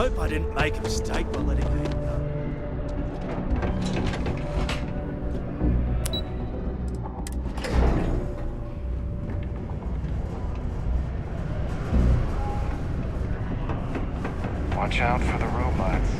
hope I didn't make a mistake by letting her go. Watch out for the robots.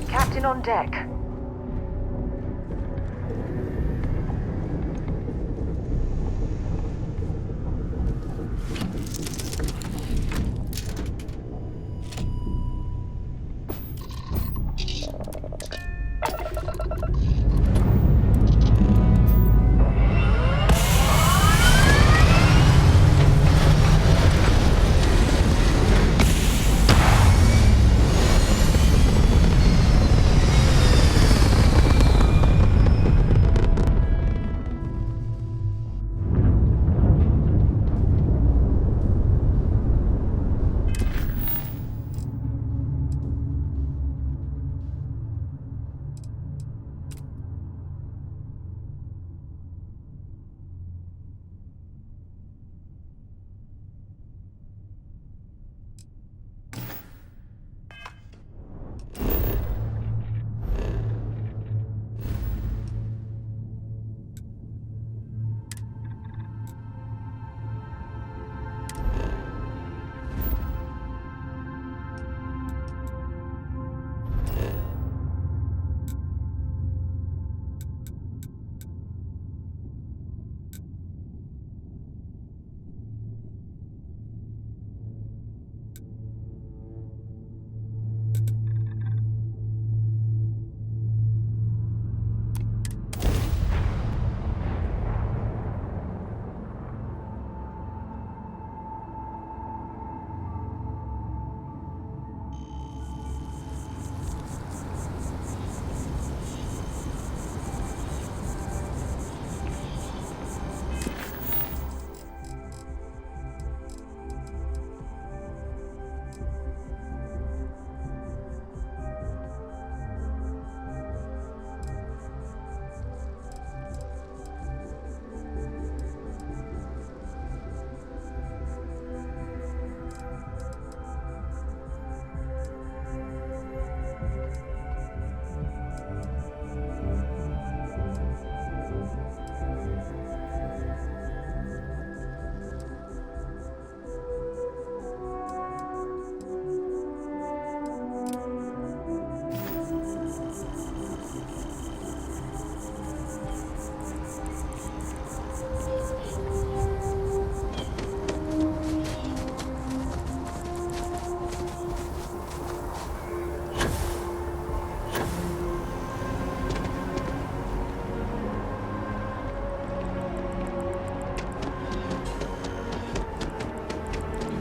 Captain on deck.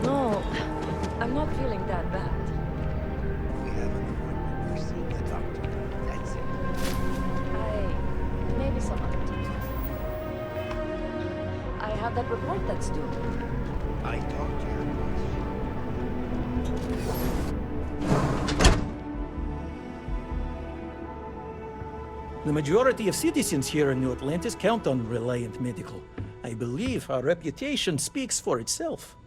No, I'm not feeling that bad. We have an appointment. We're seeing the doctor. That's it. Maybe some other time. I have that report that's due. I talked to your boss. The majority of citizens here in New Atlantis count on Reliant Medical. I believe our reputation speaks for itself.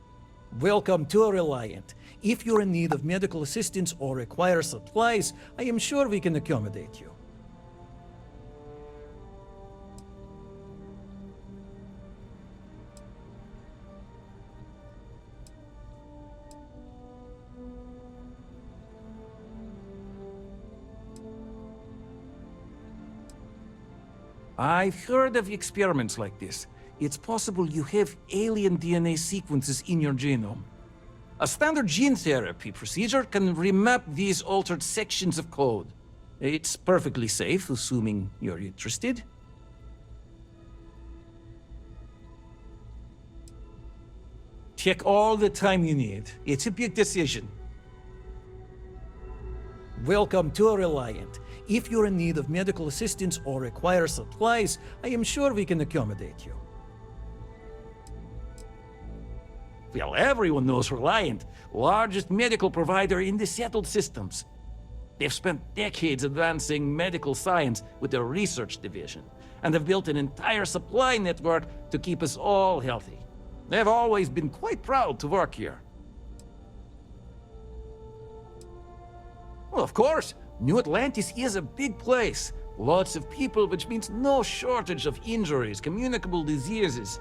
Welcome to Reliant. If you're in need of medical assistance or require supplies, I am sure we can accommodate you. I've heard of experiments like this. It's possible you have alien DNA sequences in your genome. A standard gene therapy procedure can remap these altered sections of code. It's perfectly safe, assuming you're interested. Take all the time you need. It's a big decision. Welcome to Reliant. If you're in need of medical assistance or require supplies, I am sure we can accommodate you. Well, everyone knows Reliant, largest medical provider in the settled systems. They've spent decades advancing medical science with their research division, and have built an entire supply network to keep us all healthy. They've always been quite proud to work here. Well, of course, New Atlantis is a big place. Lots of people, which means no shortage of injuries, communicable diseases.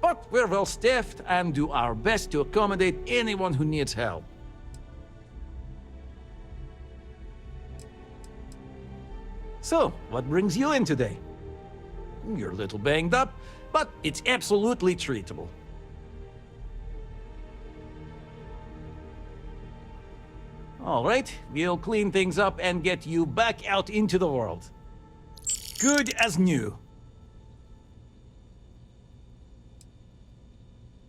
But we're well staffed and do our best to accommodate anyone who needs help. So, what brings you in today? You're a little banged up, but it's absolutely treatable. All right, we'll clean things up and get you back out into the world. Good as new.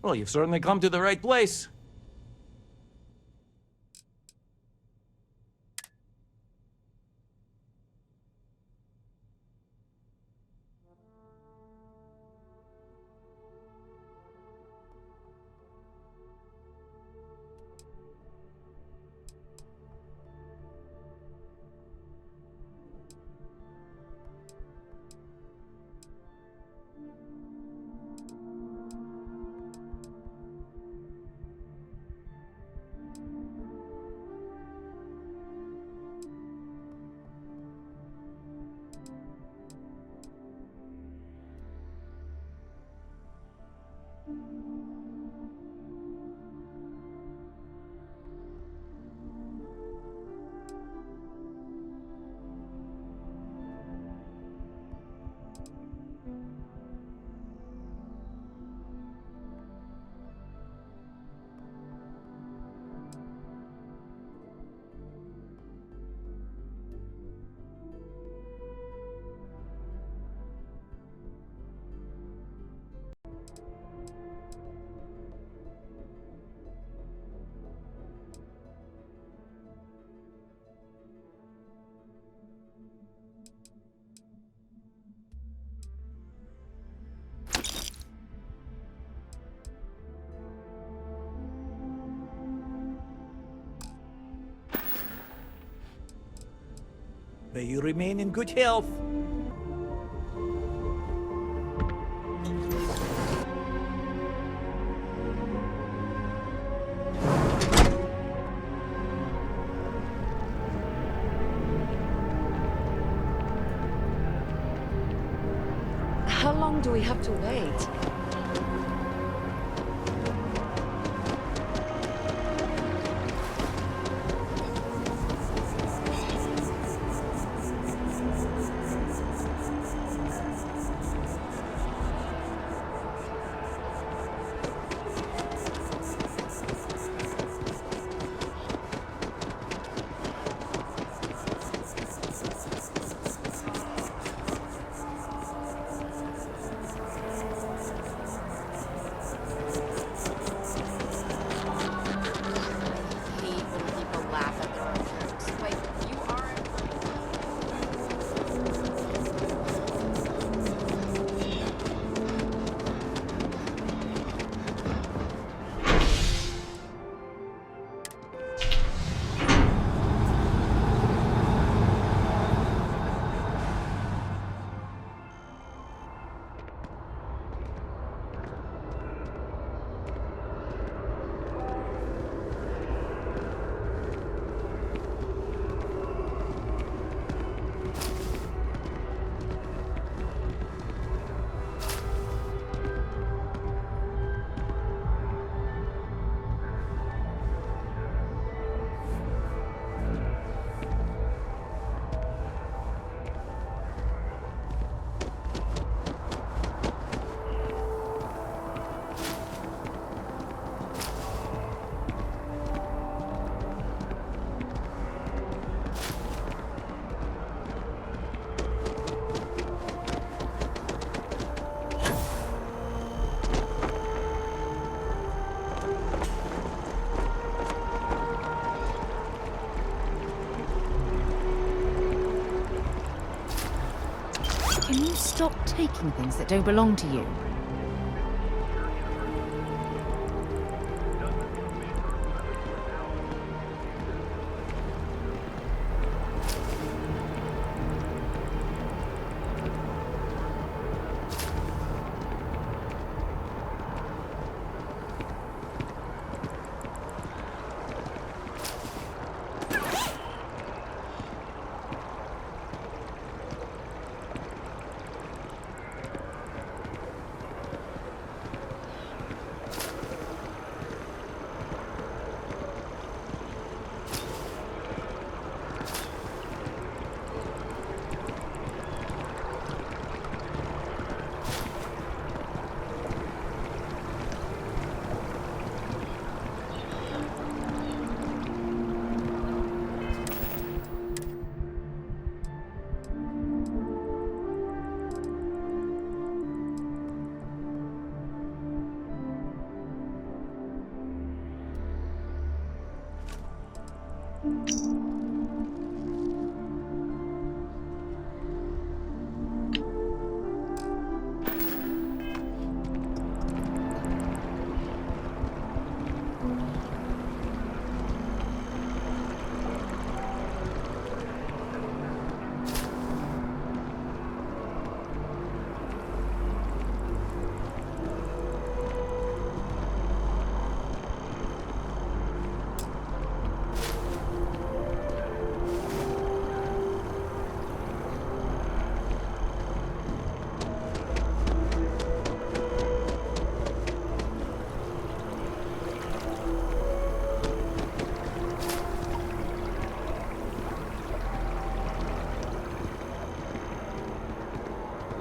Well, you've certainly come to the right place. May you remain in good health. How long do we have to wait? stop taking things that don't belong to you?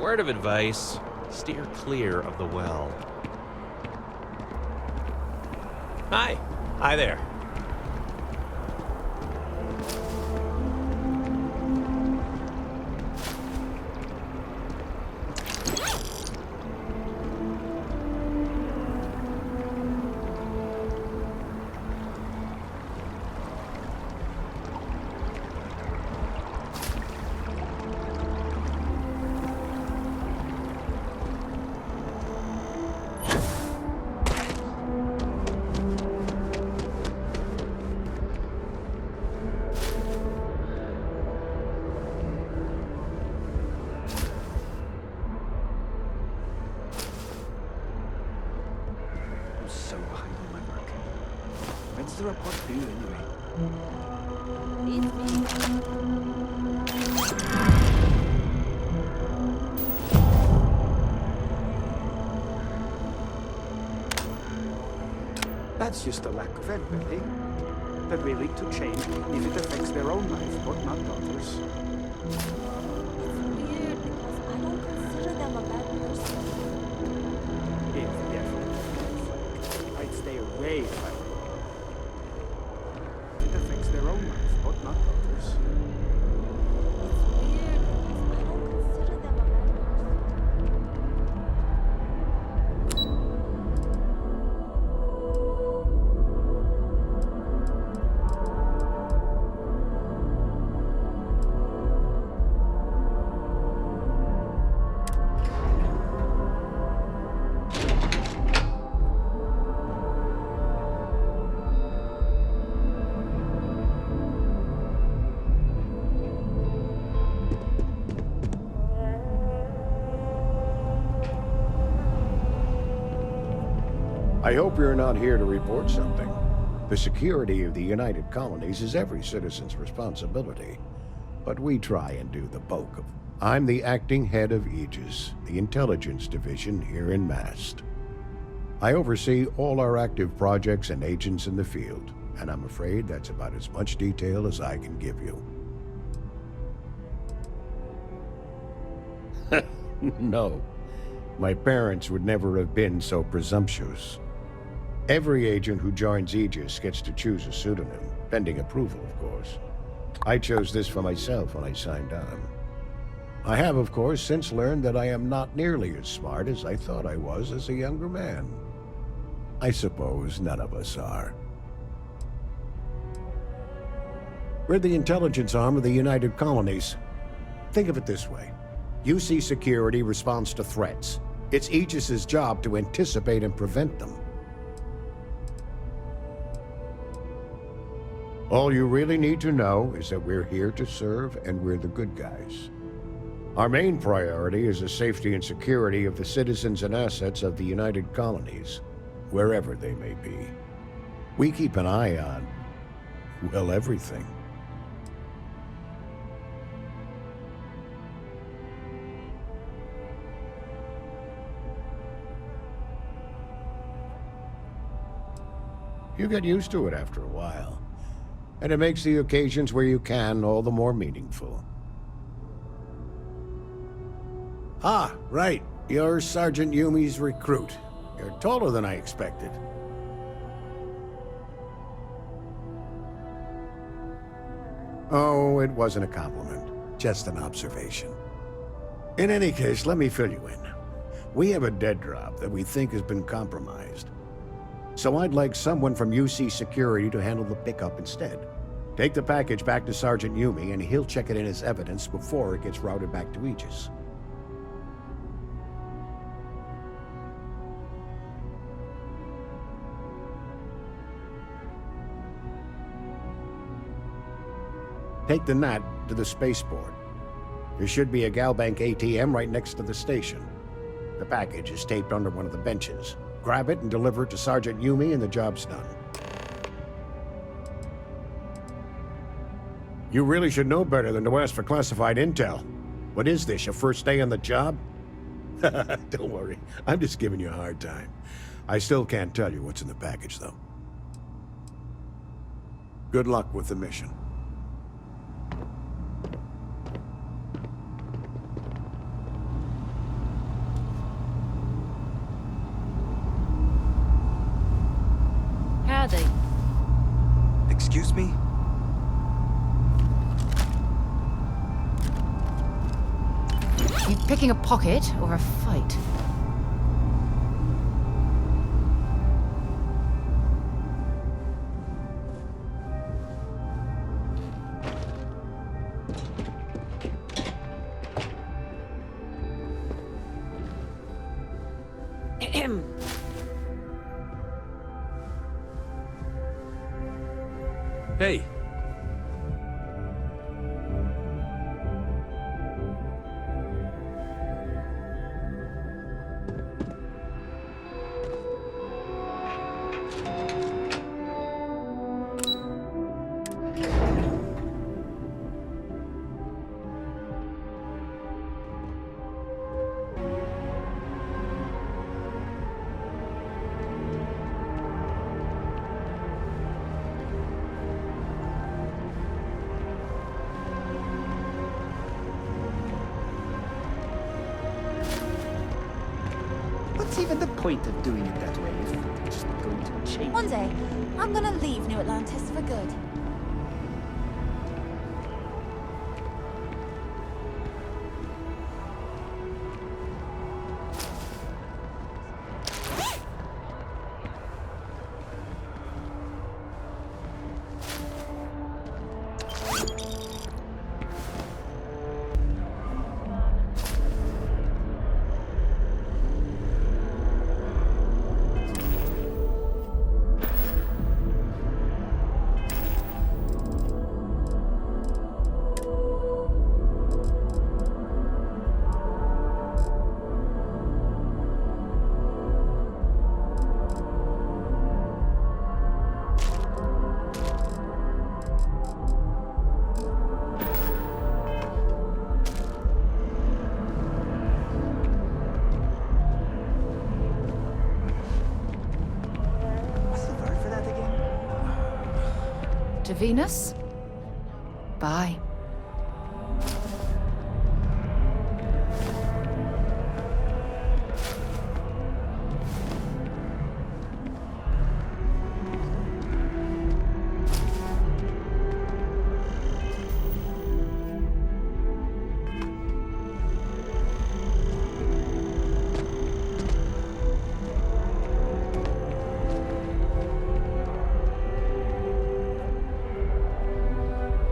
Word of advice, steer clear of the well. Hi. Hi there. So behind on my work. When's the report due anyway? That's just a lack of empathy. They're willing to change if it affects their own life, but not others. Weird, because I don't consider them a bad person. It's definitely I'd stay away from it. It affects their own life, but not others. It's weird, because I don't consider them a bad person. I hope you're not here to report something. The security of the United Colonies is every citizen's responsibility, but we try and do the bulk of it. I'm the acting head of Aegis, the intelligence division here in Mast. I oversee all our active projects and agents in the field, and I'm afraid that's about as much detail as I can give you. No, my parents would never have been so presumptuous. Every agent who joins Aegis gets to choose a pseudonym, pending approval, of course. I chose this for myself when I signed on. I have, of course, since learned that I am not nearly as smart as I thought I was as a younger man. I suppose none of us are. We're the intelligence arm of the United Colonies. Think of it this way. UC Security responds to threats. It's Aegis's job to anticipate and prevent them. All you really need to know is that we're here to serve and we're the good guys. Our main priority is the safety and security of the citizens and assets of the United Colonies, wherever they may be. We keep an eye on, well, everything. You get used to it after a while, and it makes the occasions where you can all the more meaningful. Ah, right. You're Sergeant Yumi's recruit. You're taller than I expected. Oh, it wasn't a compliment. Just an observation. In any case, let me fill you in. We have a dead drop that we think has been compromised. So I'd like someone from UC Security to handle the pickup instead. Take the package back to Sergeant Yumi, and he'll check it in as evidence before it gets routed back to Aegis. Take the NAT to the spaceport. There should be a Galbank ATM right next to the station. The package is taped under one of the benches. Grab it and deliver it to Sergeant Yumi, and the job's done. You really should know better than to ask for classified intel. What is this, your first day on the job? Don't worry, I'm just giving you a hard time. I still can't tell you what's in the package, though. Good luck with the mission. Howdy. Excuse me? You picking a pocket or a fight? Hey. What's even the point of doing it that way if it's just going to change? One day, I'm gonna leave New Atlantis for good. To Venus? Bye.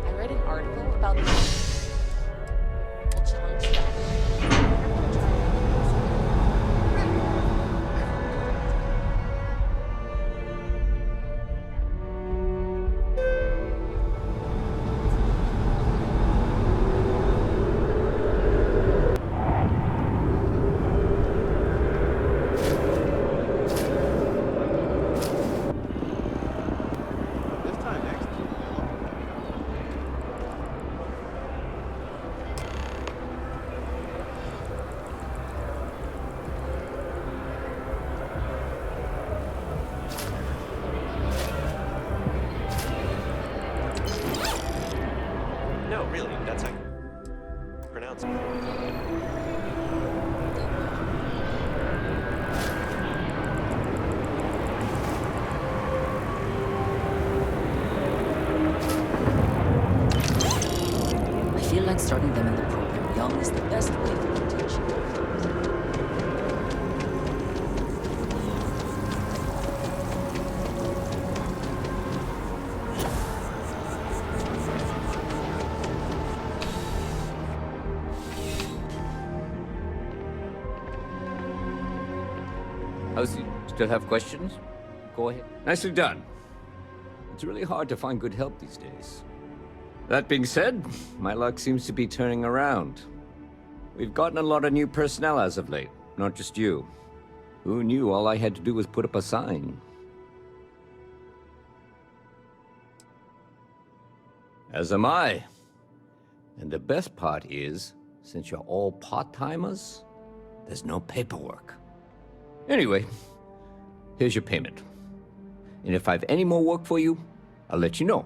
I read an article like starting them in the program young is the best way to teach. How's you? Still have questions? Go ahead. Nicely done. It's really hard to find good help these days. That being said, my luck seems to be turning around. We've gotten a lot of new personnel as of late, not just you. Who knew all I had to do was put up a sign? As am I. And the best part is, since you're all part-timers, there's no paperwork. Anyway, here's your payment. And if I have any more work for you, I'll let you know.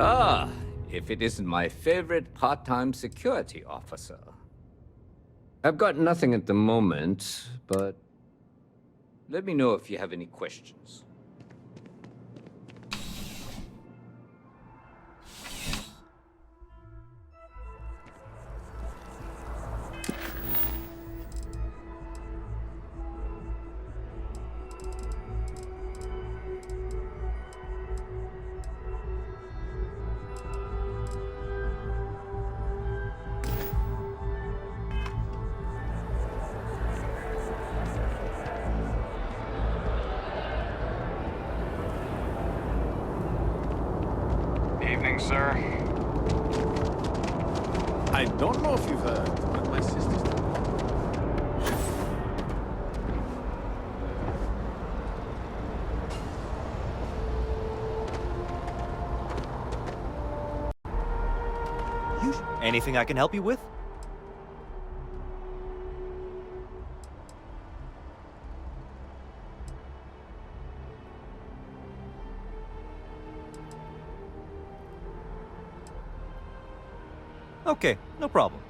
Ah, if it isn't my favorite part-time security officer. I've got nothing at the moment, but let me know if you have any questions. Evening, sir. I don't know if you've heard, but my sister's... Anything I can help you with? Okay, no problem.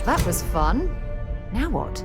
That was fun. Now what?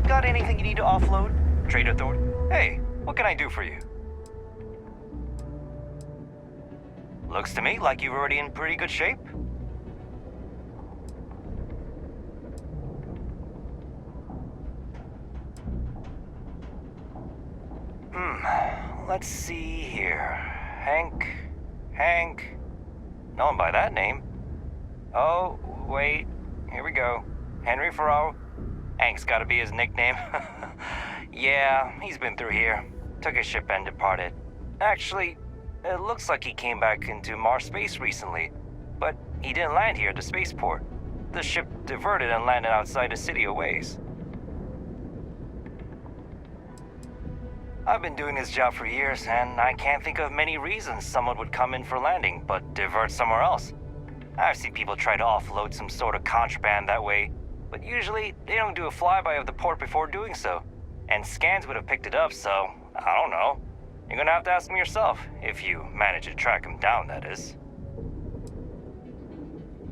Got anything you need to offload? Trade authority? Hey, what can I do for you? Looks to me like you're already in pretty good shape. Let's see here. Hank. No one by that name. Oh, wait. Here we go. Henry Farrow. Hank's gotta be his nickname. Yeah, he's been through here. Took his ship and departed. Actually, it looks like he came back into Mars space recently, but he didn't land here at the spaceport. The ship diverted and landed outside the city a ways. I've been doing this job for years, and I can't think of many reasons someone would come in for landing, but divert somewhere else. I've seen people try to offload some sort of contraband that way, but usually they don't do a flyby of the port before doing so. And scans would have picked it up, so I don't know. You're gonna have to ask them yourself, if you manage to track him down, that is.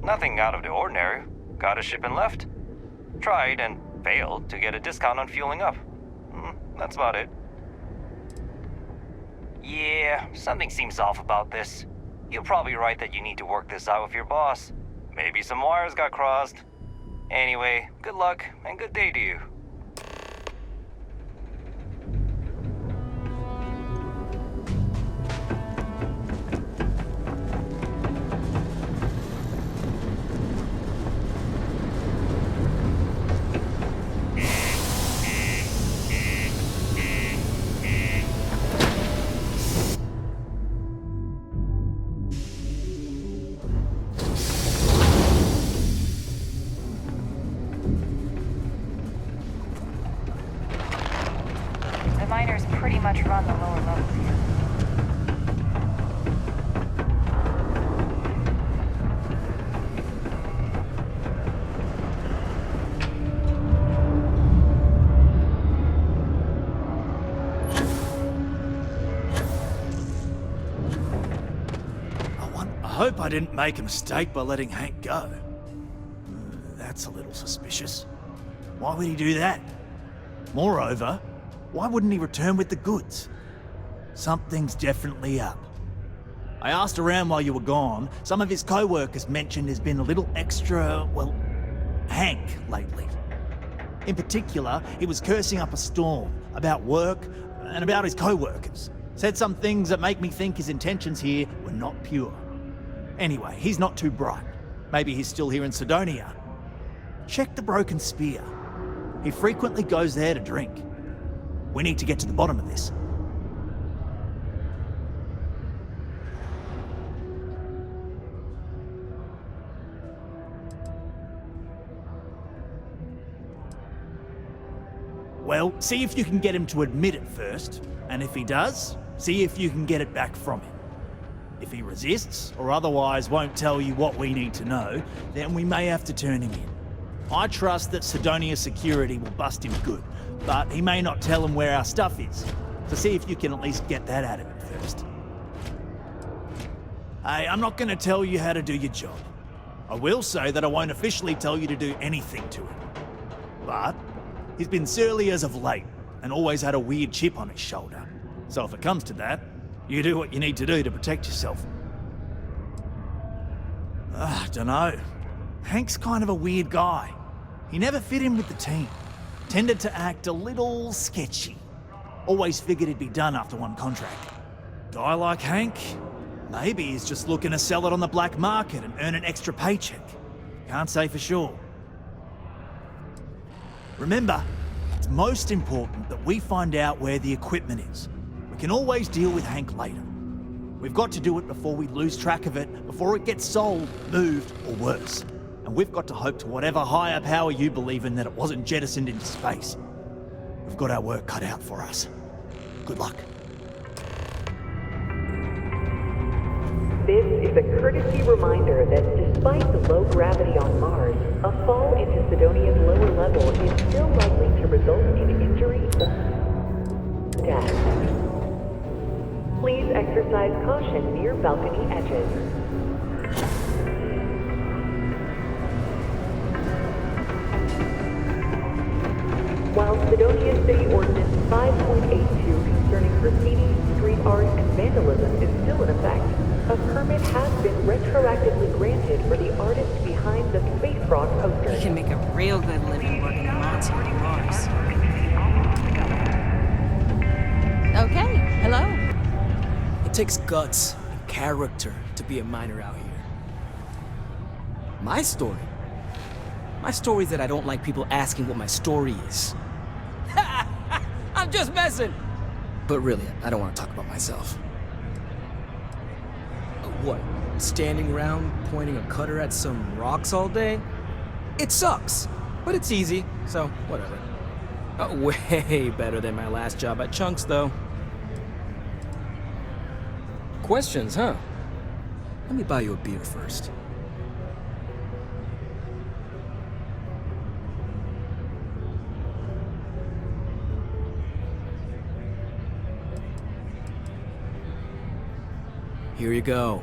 Nothing out of the ordinary. Got a ship and left. Tried and failed to get a discount on fueling up. That's about it. Yeah, something seems off about this. You're probably right that you need to work this out with your boss. Maybe some wires got crossed. Anyway, good luck and good day to you. The miners pretty much run the lower levels here. I hope I didn't make a mistake by letting Hank go. That's a little suspicious. Why would he do that? Moreover, why wouldn't he return with the goods? Something's definitely up. I asked around while you were gone. Some of his co-workers mentioned there's been a little extra, well, Hank lately. In particular, he was cursing up a storm about work and about his co-workers. Said some things that make me think his intentions here were not pure. Anyway, he's not too bright. Maybe he's still here in Sidonia. Check the Broken Spear. He frequently goes there to drink. We need to get to the bottom of this. Well, see if you can get him to admit it first, and if he does, see if you can get it back from him. If he resists, or otherwise won't tell you what we need to know, then we may have to turn him in. I trust that Sidonia Security will bust him good, but he may not tell him where our stuff is. So see if you can at least get that out of him first. Hey, I'm not going to tell you how to do your job. I will say that I won't officially tell you to do anything to him. But he's been surly as of late, and always had a weird chip on his shoulder. So if it comes to that, you do what you need to do to protect yourself. Dunno. Hank's kind of a weird guy. He never fit in with the team. Tended to act a little sketchy. Always figured he'd be done after one contract. Guy like Hank, maybe he's just looking to sell it on the black market and earn an extra paycheck. Can't say for sure. Remember, it's most important that we find out where the equipment is. We can always deal with Hank later. We've got to do it before we lose track of it, before it gets sold, moved, or worse. And we've got to hope to whatever higher power you believe in that it wasn't jettisoned into space. We've got our work cut out for us. Good luck. This is a courtesy reminder that despite the low gravity on Mars, a fall into Sidonia's lower level is still likely to result in injury or death. Please exercise caution near balcony edges. While Sidonia City Ordinance 5.82 concerning graffiti, street art, and vandalism is still in effect, a permit has been retroactively granted for the artist behind the Space Frog poster. You can make a real good living working on Mars. Okay, hello. It takes guts and character to be a miner out here. My story? My story is that I don't like people asking what my story is. I'm just messing! But really, I don't want to talk about myself. What? Standing around pointing a cutter at some rocks all day? It sucks, but it's easy, so whatever. Way better than my last job at Chunks, though. Questions, huh? Let me buy you a beer first. Here you go.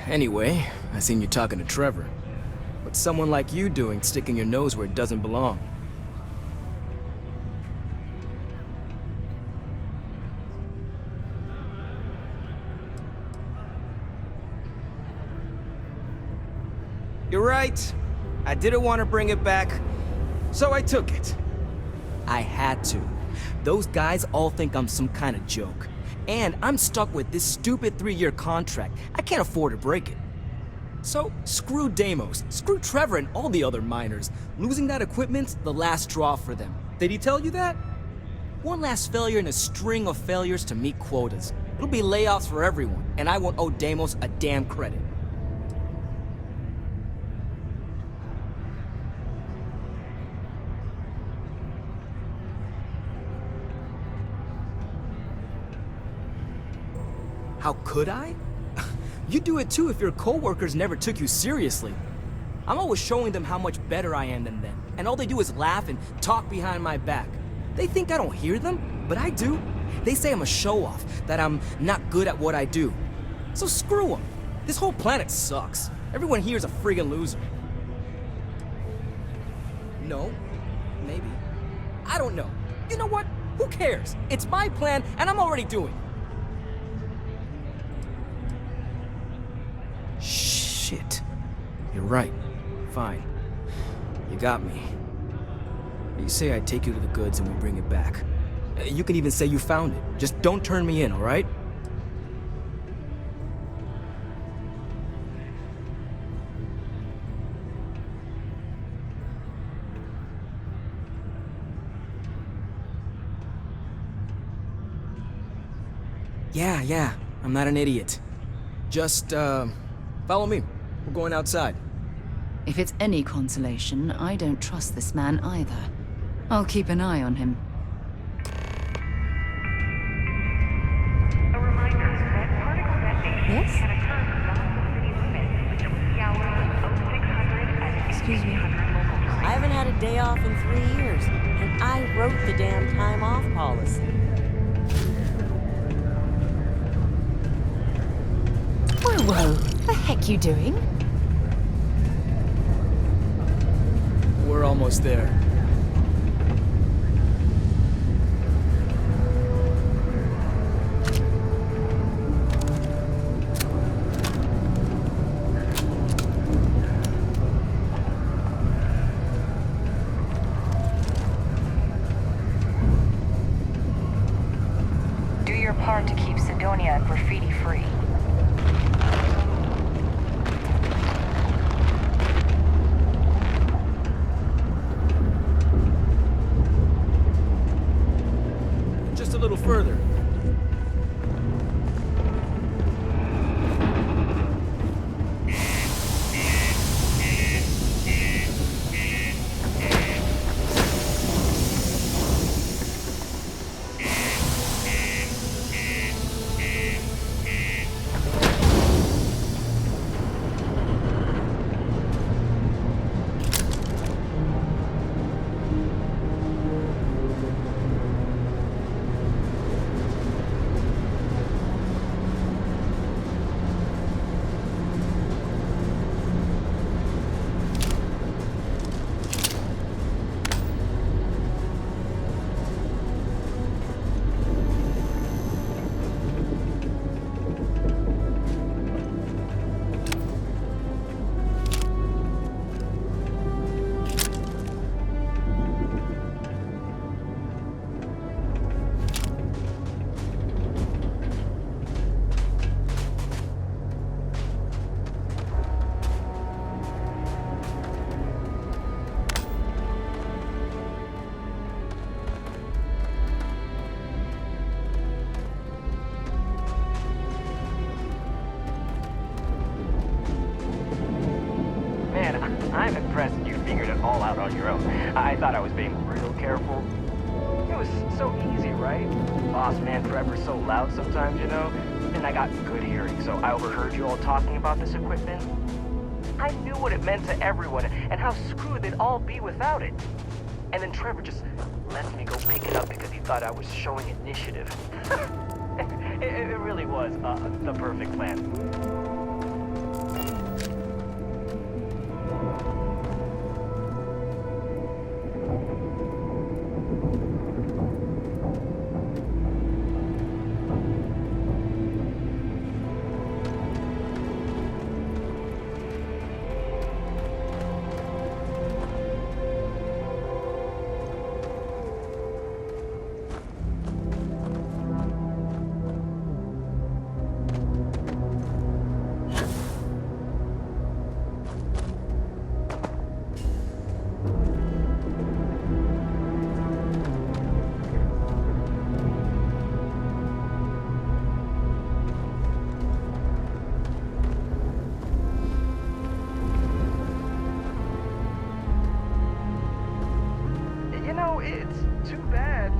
Anyway, I seen you talking to Trevor. What's someone like you doing sticking your nose where it doesn't belong? You're right. I didn't want to bring it back, so I took it. I had to. Those guys all think I'm some kind of joke. And I'm stuck with this stupid 3-year contract. I can't afford to break it. So, screw Deimos, screw Trevor and all the other miners. Losing that equipment's the last straw for them. Did he tell you that? One last failure in a string of failures to meet quotas. It'll be layoffs for everyone, and I won't owe Deimos a damn credit. How could I? You'd do it too if your coworkers never took you seriously. I'm always showing them how much better I am than them, and all they do is laugh and talk behind my back. They think I don't hear them, but I do. They say I'm a show-off, that I'm not good at what I do. So screw them. This whole planet sucks. Everyone here is a friggin' loser. No. Maybe. I don't know. You know what? Who cares? It's my plan, and I'm already doing it. Shit. You're right. Fine. You got me. You say I take you to the goods and we bring it back. You can even say you found it. Just don't turn me in, all right? Yeah. I'm not an idiot. Just, follow me. We're going outside. If it's any consolation, I don't trust this man either. I'll keep an eye on him. A reminder that particle detonation Excuse me. I haven't had a day off in 3 years, and I wrote the damn time off policy. Whoa, whoa. The heck you doing? We're almost there. Do your part to keep Sidonia graffiti-free. Just a little further. I'm impressed you figured it all out on your own. I thought I was being real careful. It was so easy, right? Boss man Trevor's so loud sometimes, you know? And I got good hearing, so I overheard you all talking about this equipment. I knew what it meant to everyone and how screwed they'd all be without it. And then Trevor just lets me go pick it up because he thought I was showing initiative. It really was the perfect plan. It's too bad.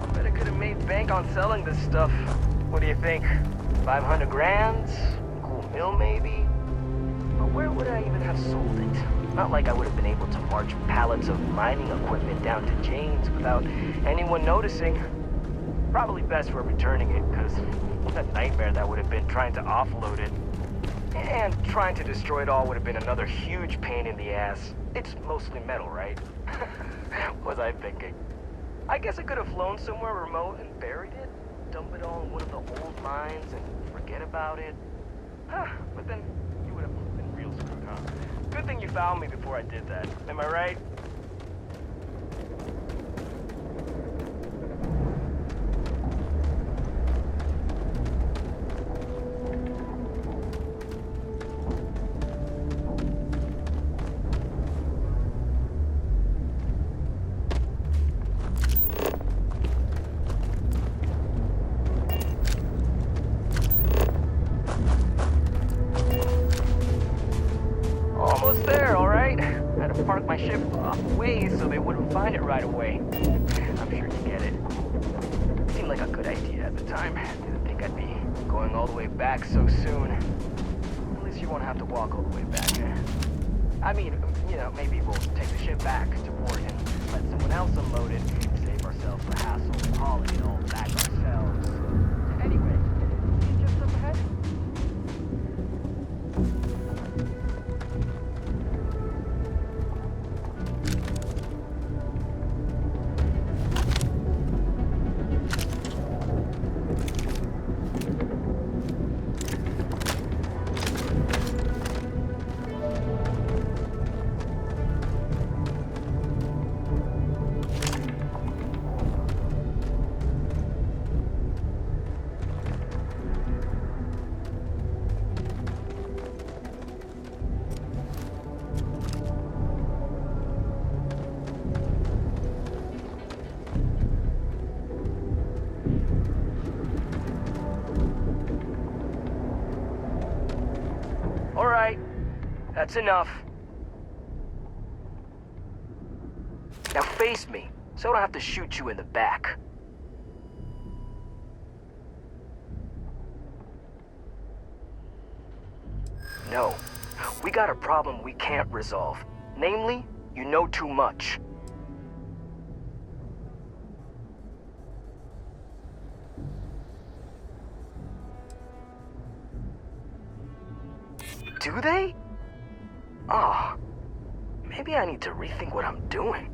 I bet I could have made bank on selling this stuff. What do you think? 500 grand? Cool mill, maybe? But where would I even have sold it? Not like I would have been able to march pallets of mining equipment down to Jane's without anyone noticing. Probably best for returning it, because what a nightmare that would have been trying to offload it. And trying to destroy it all would have been another huge pain in the ass. It's mostly metal, right? Was I thinking? I guess I could have flown somewhere remote and buried it, dump it all in one of the old mines and forget about it. But then you would have been real screwed, huh? Good thing you found me before I did that. Am I right? Almost there, all right? I had to park my ship off way so they wouldn't find it right away. I'm sure you get it. Seemed like a good idea at the time. Didn't think I'd be going all the way back so soon. At least you won't have to walk all the way back. I mean, you know, maybe we'll take the ship back to port and let someone else unload it, save ourselves the hassle of hauling it all back ourselves. Anyway, you just up ahead? All right, that's enough. Now face me, so I don't have to shoot you in the back. No, we got a problem we can't resolve. Namely, you know too much. Do they? Oh, maybe I need to rethink what I'm doing.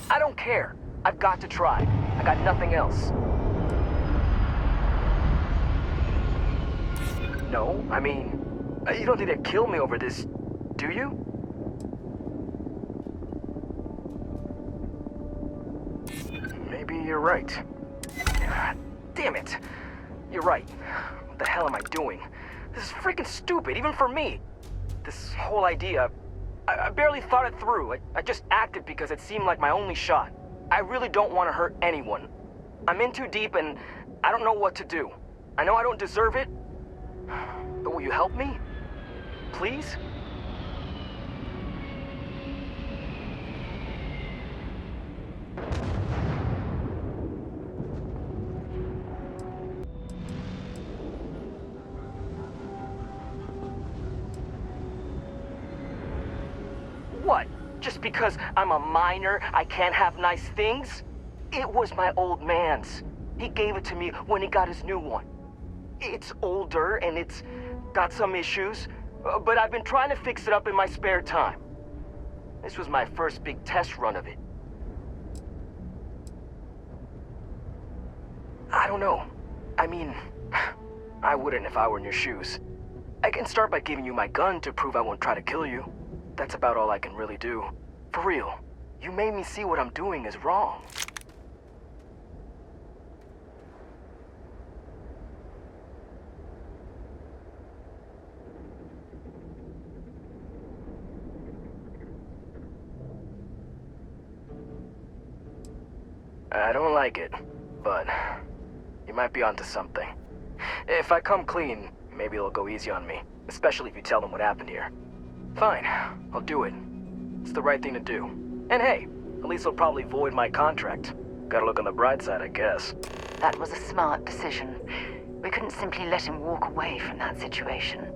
I don't care. I've got to try. I got nothing else. No, I mean, you don't need to kill me over this, do you? Maybe you're right. Damn it. You're right. What the hell am I doing? This is freaking stupid, even for me. This whole idea, I barely thought it through. I just acted because it seemed like my only shot. I really don't want to hurt anyone. I'm in too deep and I don't know what to do. I know I don't deserve it, but will you help me? Please? What? Just because I'm a minor, I can't have nice things? It was my old man's. He gave it to me when he got his new one. It's older and it's got some issues, but I've been trying to fix it up in my spare time. This was my first big test run of it. I don't know. I mean, I wouldn't if I were in your shoes. I can start by giving you my gun to prove I won't try to kill you. That's about all I can really do. For real, you made me see what I'm doing is wrong. I don't like it, but you might be onto something. If I come clean, maybe it'll go easy on me, especially if you tell them what happened here. Fine, I'll do it. It's the right thing to do. And hey, at least they'll probably void my contract. Gotta look on the bright side, I guess. That was a smart decision. We couldn't simply let him walk away from that situation.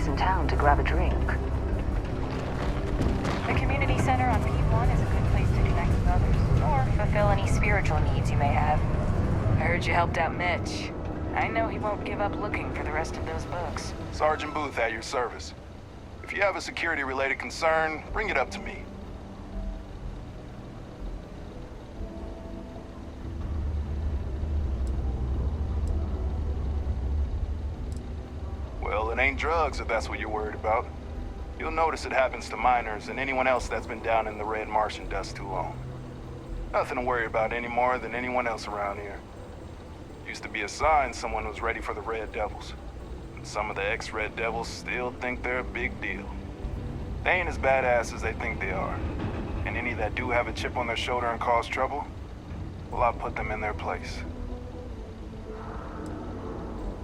in town to grab a drink. The community center on P1 is a good place to connect with others, or fulfill any spiritual needs you may have. I heard you helped out Mitch. I know he won't give up looking for the rest of those books. Sergeant Booth at your service. If you have a security-related concern, bring it up to me. Well, it ain't drugs if that's what you're worried about. You'll notice it happens to minors and anyone else that's been down in the red Martian dust too long. Nothing to worry about any more than anyone else around here. Used to be a sign someone was ready for the Red Devils. And some of the ex-Red Devils still think they're a big deal. They ain't as badass as they think they are. And any that do have a chip on their shoulder and cause trouble, well, I'll put them in their place.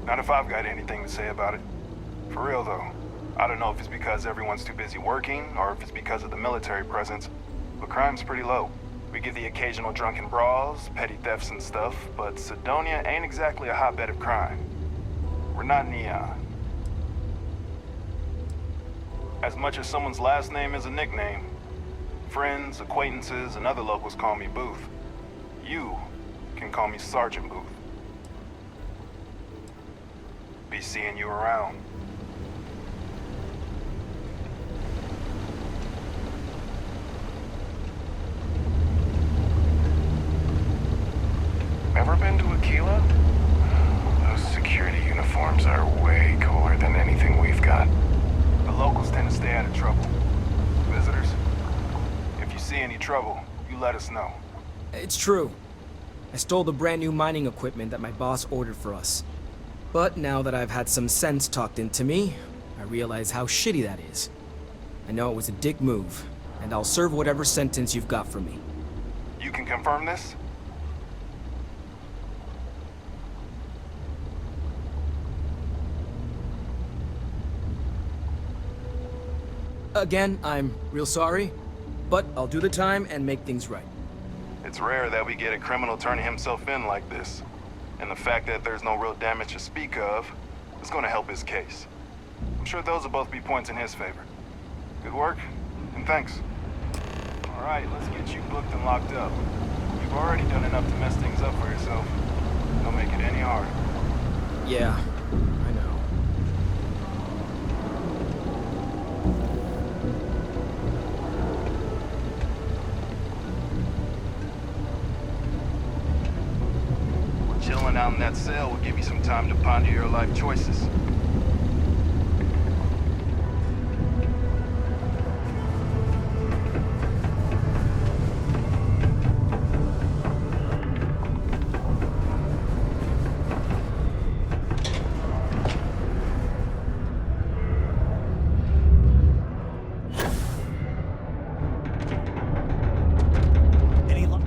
Not if I've got anything to say about it. For real, though. I don't know if it's because everyone's too busy working, or if it's because of the military presence, but crime's pretty low. We get the occasional drunken brawls, petty thefts and stuff, but Sidonia ain't exactly a hotbed of crime. We're not Neon. As much as someone's last name is a nickname, friends, acquaintances, and other locals call me Booth. You can call me Sergeant Booth. Be seeing you around. Ever been to Aquila? Those security uniforms are way cooler than anything we've got. The locals tend to stay out of trouble. Visitors, if you see any trouble, you let us know. It's true. I stole the brand new mining equipment that my boss ordered for us. But now that I've had some sense talked into me, I realize how shitty that is. I know it was a dick move, and I'll serve whatever sentence you've got for me. You can confirm this? Again, I'm real sorry, but I'll do the time and make things right. It's rare that we get a criminal turning himself in like this. And the fact that there's no real damage to speak of is going to help his case. I'm sure those will both be points in his favor. Good work, and thanks. All right, let's get you booked and locked up. You've already done enough to mess things up for yourself. Don't make it any harder. Yeah, I know. Chilling out in that cell will give you some time to ponder your life choices.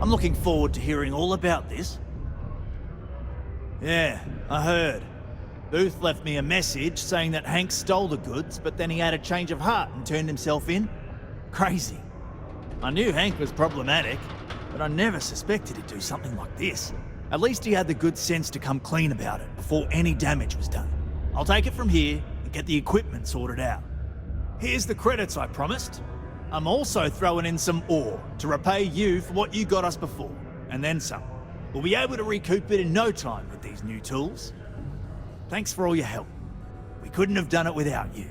I'm looking forward to hearing all about this. Yeah, I heard. Booth left me a message saying that Hank stole the goods, but then he had a change of heart and turned himself in. Crazy. I knew Hank was problematic, but I never suspected he'd do something like this. At least he had the good sense to come clean about it before any damage was done. I'll take it from here and get the equipment sorted out. Here's the credits I promised. I'm also throwing in some ore to repay you for what you got us before, and then some. We'll be able to recoup it in no time with these new tools. Thanks for all your help. We couldn't have done it without you.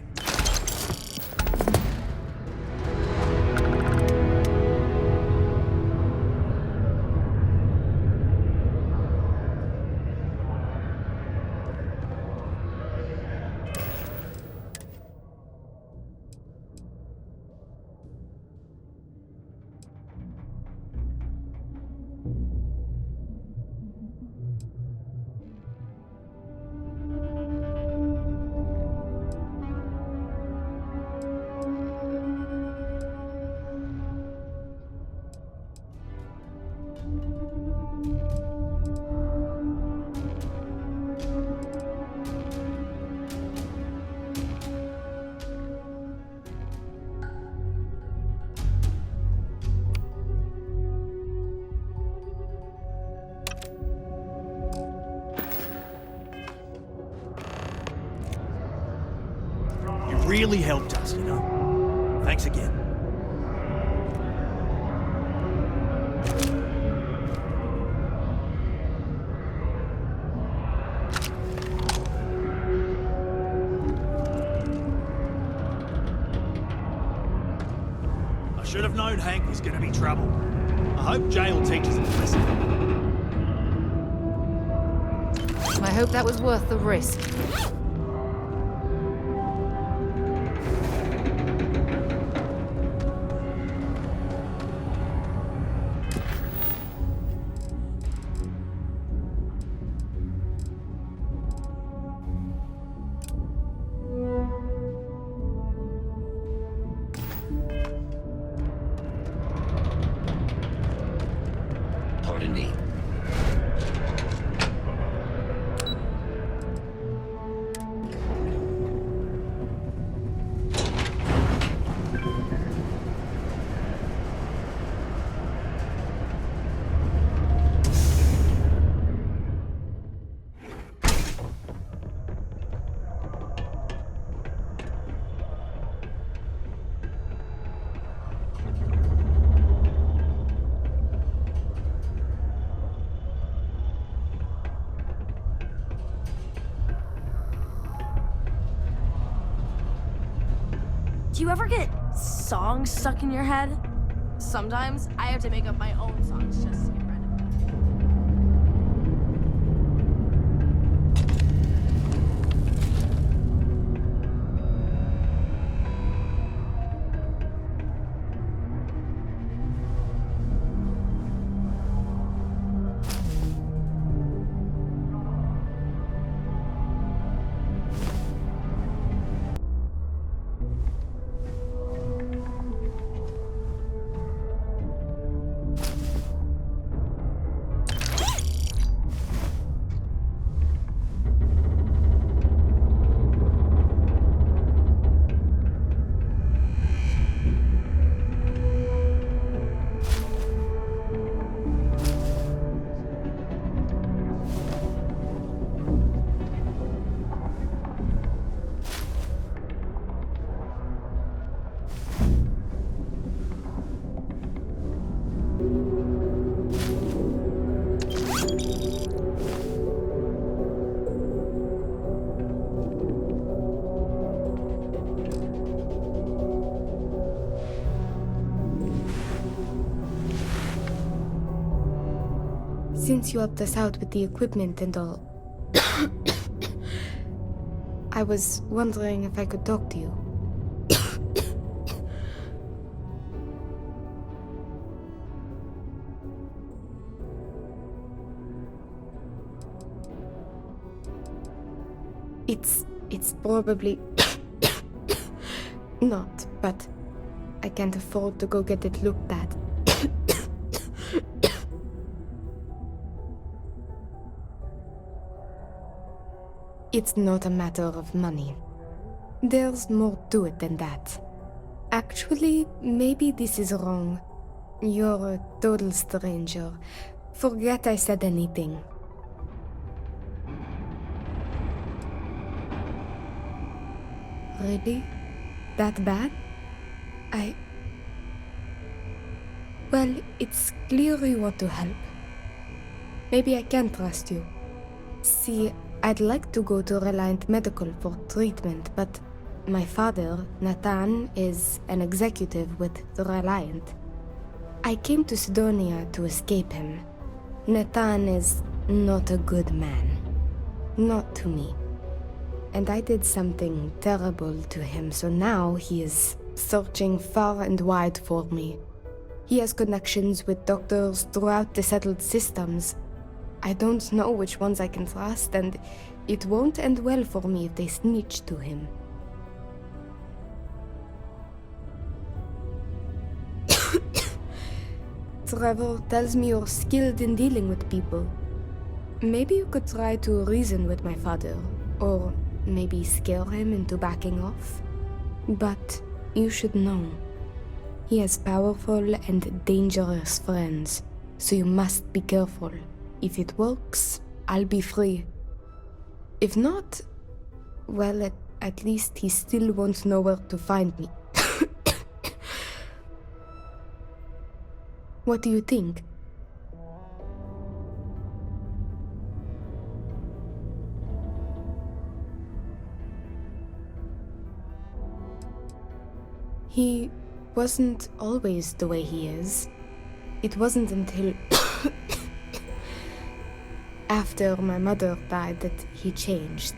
really helped us, you know? Thanks again. I should have known Hank was gonna be trouble. I hope jail teaches him a lesson. I hope that was worth the risk. Pardon me. Do you ever get songs stuck in your head? Sometimes I have to make up my own songs just to get rid of them. Since you helped us out with the equipment and all, I was wondering if I could talk to you. It's probably not, but I can't afford to go get it looked at. It's not a matter of money. There's more to it than that. Actually, maybe this is wrong. You're a total stranger. Forget I said anything. Really? That bad? Well, it's clear you want to help. Maybe I can trust you. See, I'd like to go to Reliant Medical for treatment, but my father, Nathan, is an executive with the Reliant. I came to Sidonia to escape him. Nathan is not a good man. Not to me. And I did something terrible to him, so now he is searching far and wide for me. He has connections with doctors throughout the settled systems. I don't know which ones I can trust, and it won't end well for me if they snitch to him. Trevor tells me you're skilled in dealing with people. Maybe you could try to reason with my father, or maybe scare him into backing off. But you should know, he has powerful and dangerous friends, so you must be careful. If it works, I'll be free. If not, well, at at least he still won't know where to find me. What do you think? He wasn't always the way he is. It wasn't until after my mother died that he changed.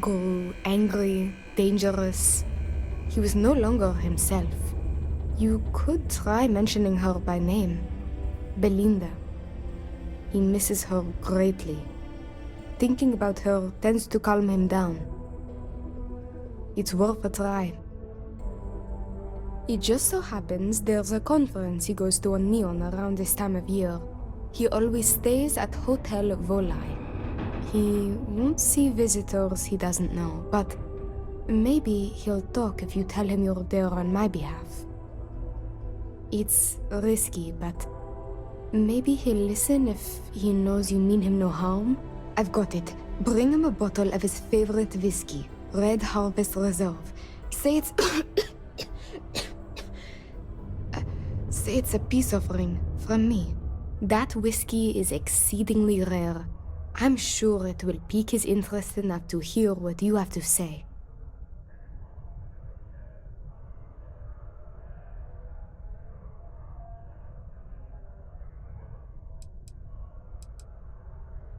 Grew angry, dangerous. He was no longer himself. You could try mentioning her by name. Belinda. He misses her greatly. Thinking about her tends to calm him down. It's worth a try. It just so happens there's a conference he goes to on Neon around this time of year. He always stays at Hotel Volai. He won't see visitors he doesn't know, but maybe he'll talk if you tell him you're there on my behalf. It's risky, but maybe he'll listen if he knows you mean him no harm. I've got it. Bring him a bottle of his favorite whiskey, Red Harvest Reserve. Say it's... Say it's a peace offering from me. That whiskey is exceedingly rare. I'm sure it will pique his interest enough to hear what you have to say.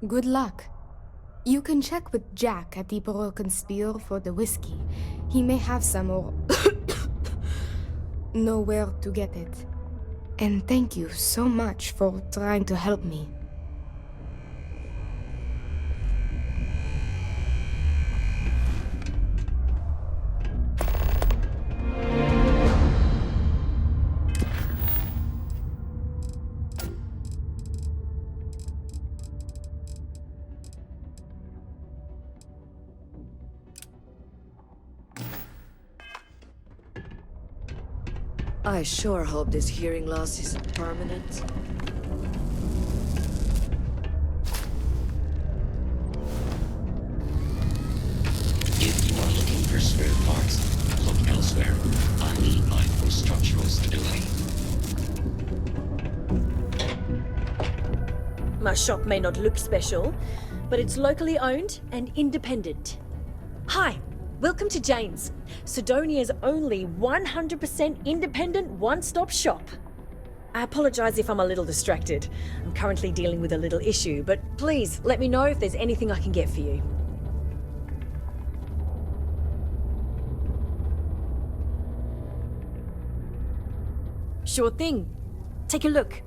Good luck. You can check with Jack at the Broken Spear for the whiskey. He may have some or know where to get it. And thank you so much for trying to help me. I sure hope this hearing loss isn't permanent. If you are looking for spare parts, look elsewhere. I need mine for structural stability. My shop may not look special, but it's locally owned and independent. Hi, welcome to Jane's, Sidonia's only 100% independent one-stop shop. I apologize if I'm a little distracted. I'm currently dealing with a little issue, but please let me know if there's anything I can get for you. Sure thing. Take a look.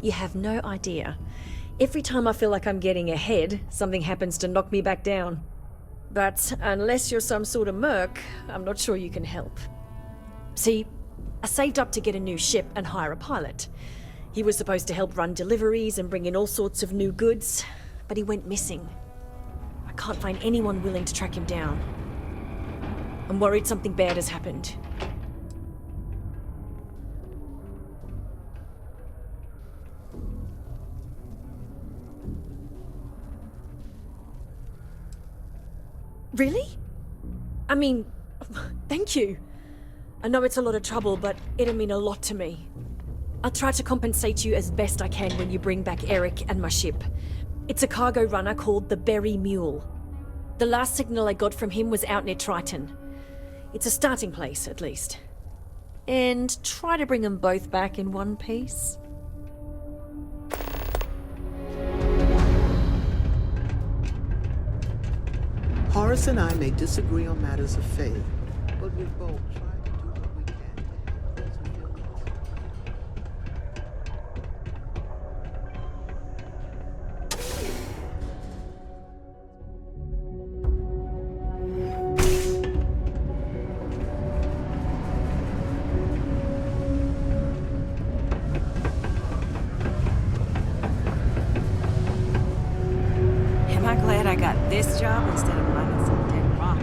You have no idea. Every time I feel like I'm getting ahead, something happens to knock me back down. But unless you're some sort of merc, I'm not sure you can help. See, I saved up to get a new ship and hire a pilot. He was supposed to help run deliveries and bring in all sorts of new goods, but he went missing. I can't find anyone willing to track him down. I'm worried something bad has happened. Really? I mean, thank you. I know it's a lot of trouble, but it'll mean a lot to me. I'll try to compensate you as best I can when you bring back Eric and my ship. It's a cargo runner called the Berry Mule. The last signal I got from him was out near Triton. It's a starting place, at least. And try to bring them both back in one piece. Horace and I may disagree on matters of faith, but we both try to do what we can to help those who feel job instead of minding some dead rock.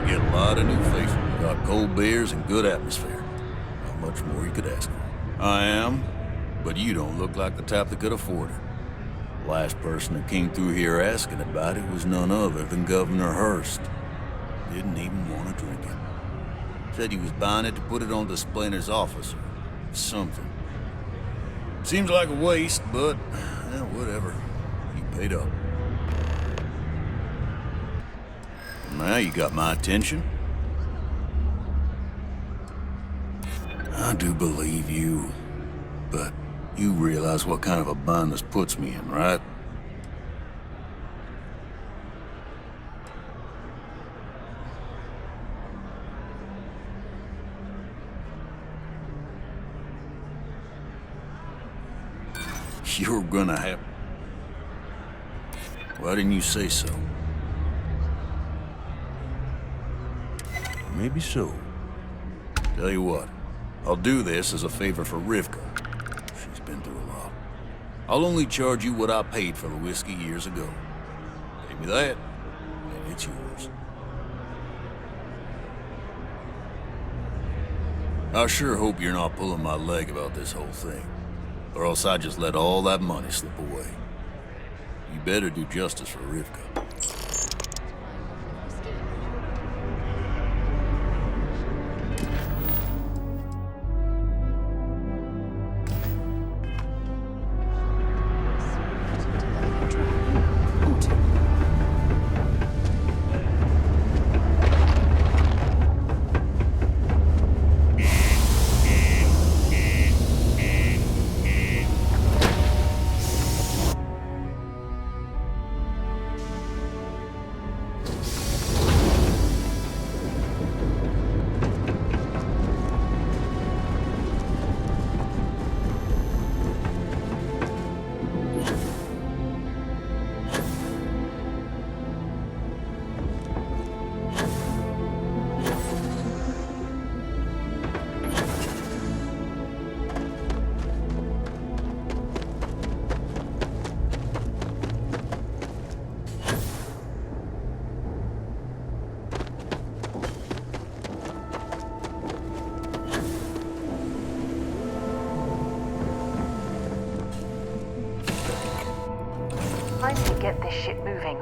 We get a lot of new faces. Got cold beers and good atmosphere. Not much more you could ask for. I am, but you don't look like the type that could afford it. The last person that came through here asking about it was none other than Governor Hurst. Didn't even want to drink it. Said he was buying it to put it on display in his office or something. Seems like a waste, but whatever. You paid up. Now you got my attention. I do believe you, but you realize what kind of a bind this puts me in, right? You're gonna have... Why didn't you say so? Maybe so. Tell you what, I'll do this as a favor for Rivka. She's been through a lot. I'll only charge you what I paid for the whiskey years ago. Pay me that, and it's yours. I sure hope you're not pulling my leg about this whole thing, or else I just let all that money slip away. You better do justice for Rivka. Time to get this shit moving.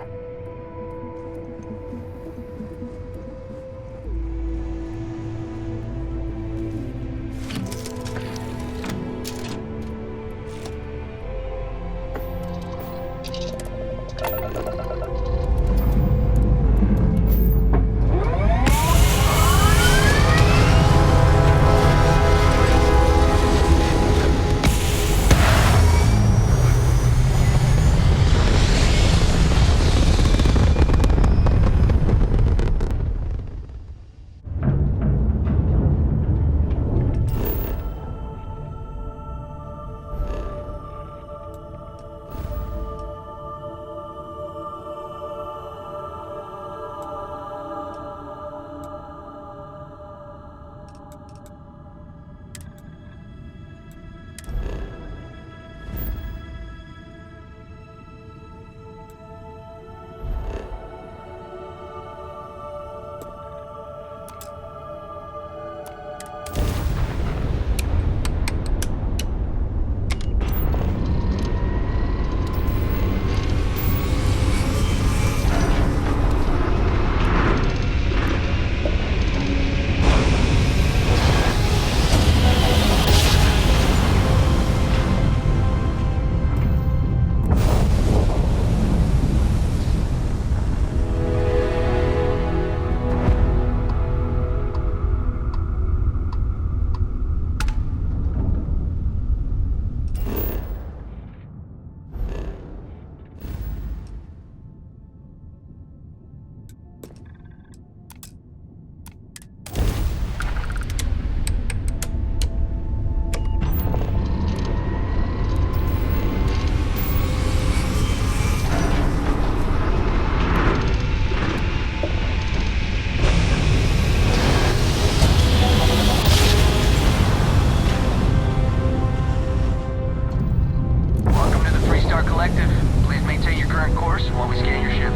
before we scan your ship.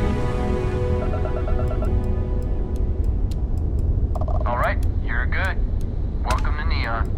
All right, you're good. Welcome to Neon.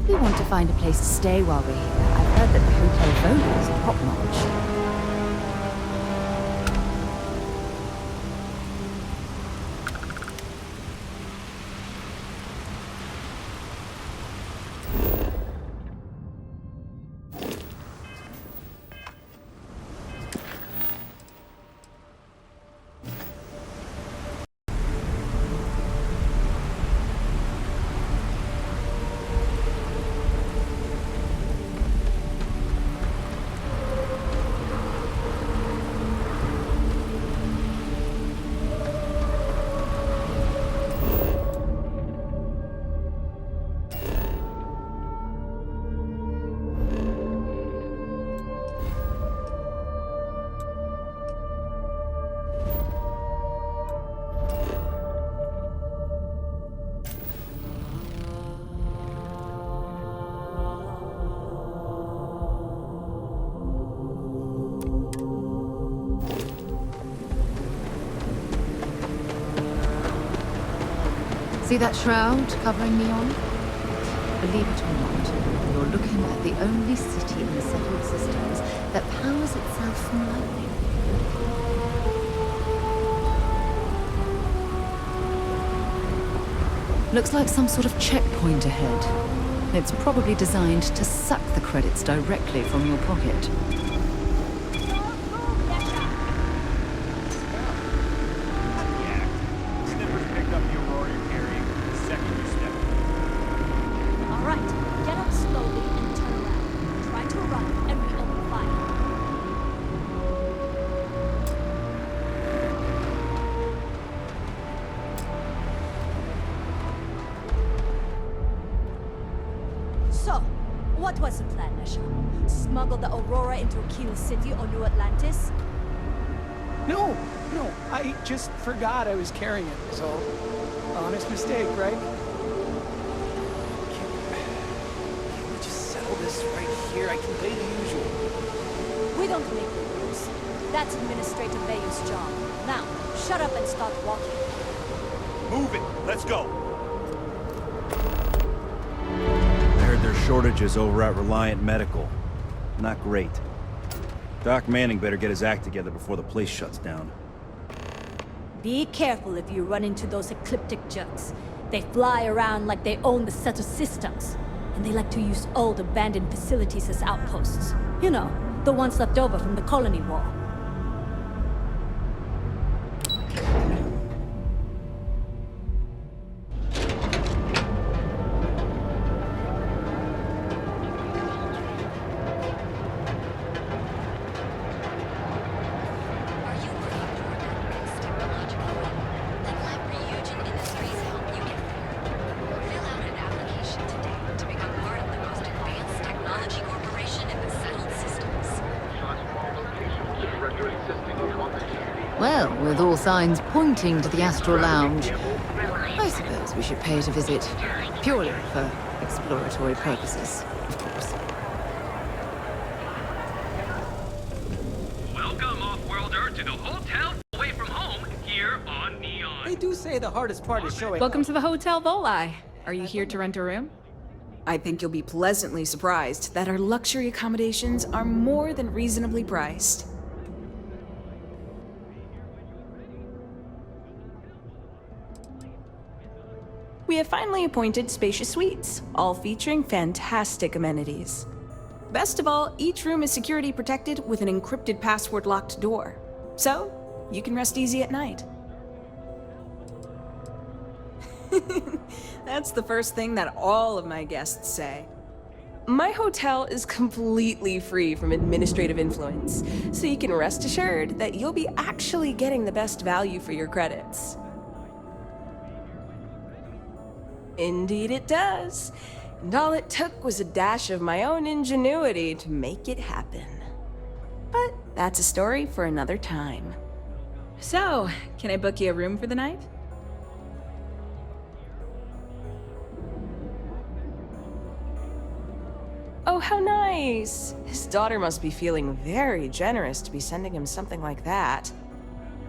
We want to find a place to stay while we're here. I've heard that the Hotel Vola is top-notch. See that shroud covering Neon? Believe it or not, you're looking at the only city in the settled systems that powers itself from lightning. Looks like some sort of checkpoint ahead. It's probably designed to suck the credits directly from your pocket. What was the plan, Nesha? Smuggle the Aurora into Aquila City or New Atlantis? No, I just forgot I was carrying it, so honest mistake, right? Can we just settle this right here? I can pay the usual. We don't make the rules. That's Administrator Bayou's job. Now, shut up and start walking. Move it! Let's go! There's shortages over at Reliant Medical. Not great. Doc Manning better get his act together before the place shuts down. Be careful if you run into those ecliptic jerks. They fly around like they own the set of systems. And they like to use old abandoned facilities as outposts. You know, the ones left over from the colony war. Well, with all signs pointing to the Astral Lounge, I suppose we should pay it a visit. Purely for exploratory purposes, of course. Welcome, off-worlder, to the hotel away from home here on Neon. They do say the hardest part is showing Welcome to the Hotel Vola. Are you here to rent a room? I think you'll be pleasantly surprised that our luxury accommodations are more than reasonably priced. We have finally appointed spacious suites, all featuring fantastic amenities. Best of all, each room is security protected with an encrypted password-locked door. So, you can rest easy at night. That's the first thing that all of my guests say. My hotel is completely free from administrative influence, so you can rest assured that you'll be actually getting the best value for your credits. Indeed it does. And all it took was a dash of my own ingenuity to make it happen. But that's a story for another time. So, can I book you a room for the night? Oh, how nice! His daughter must be feeling very generous to be sending him something like that.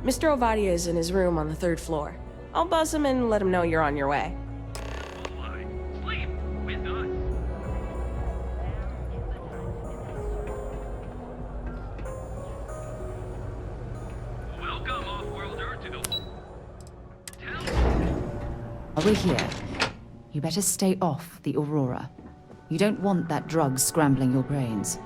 Mr. Ovadia is in his room on the 3rd floor. I'll buzz him and let him know you're on your way. Sleep with us. Welcome, off-worlder, to the While we're here, you better stay off the Aurora. You don't want that drug scrambling your brains.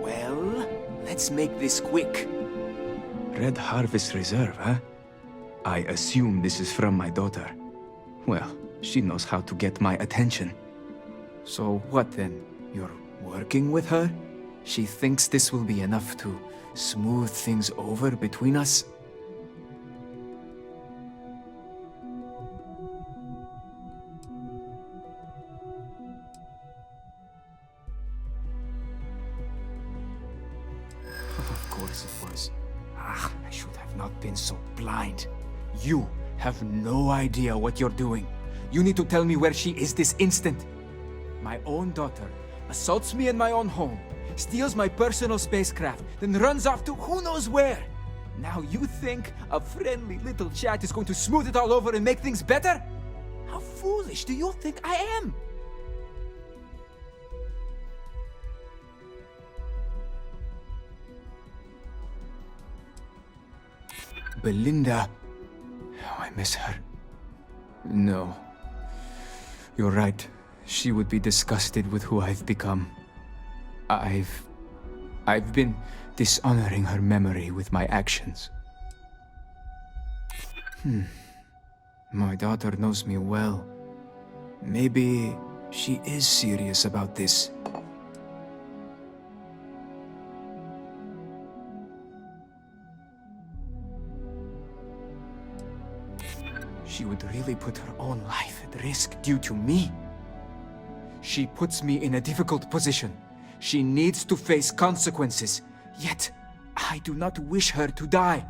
Well, let's make this quick. Red Harvest Reserve, huh? I assume this is from my daughter. Well, she knows how to get my attention. So what then? You're working with her? She thinks this will be enough to smooth things over between us? Of course it was. Ah, I should have not been so blind. You have no idea what you're doing. You need to tell me where she is this instant. My own daughter assaults me in my own home, steals my personal spacecraft, then runs off to who knows where. Now you think a friendly little chat is going to smooth it all over and make things better? How foolish do you think I am? Belinda. Oh, I miss her. No. You're right. She would be disgusted with who I've become. I've been dishonoring her memory with my actions. My daughter knows me well. Maybe she is serious about this. She would really put her own life at risk due to me. She puts me in a difficult position. She needs to face consequences. Yet, I do not wish her to die.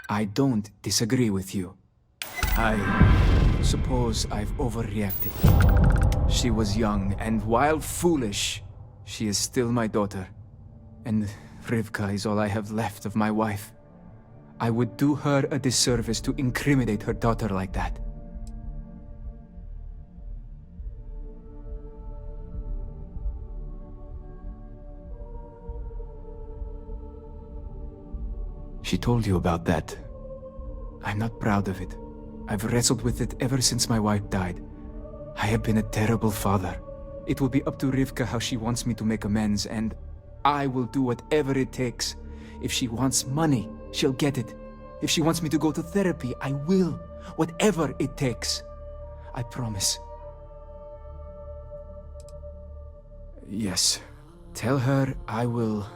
I don't disagree with you. I suppose I've overreacted. She was young, and while foolish, she is still my daughter. And Rivka is all I have left of my wife. I would do her a disservice to incriminate her daughter like that. She told you about that. I'm not proud of it. I've wrestled with it ever since my wife died. I have been a terrible father. It will be up to Rivka how she wants me to make amends, and I will do whatever it takes. If she wants money, she'll get it. If she wants me to go to therapy, I will. Whatever it takes. I promise. Yes. Tell her I will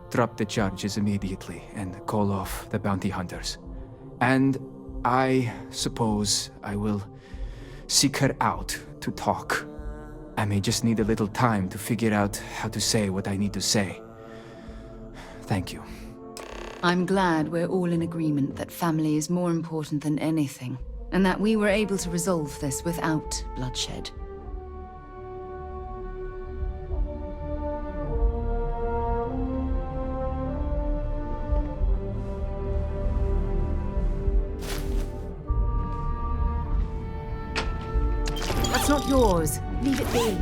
drop the charges immediately and call off the bounty hunters. And I suppose I will seek her out to talk. I may just need a little time to figure out how to say what I need to say. Thank you. I'm glad we're all in agreement that family is more important than anything, and that we were able to resolve this without bloodshed. It's not yours. Leave it be.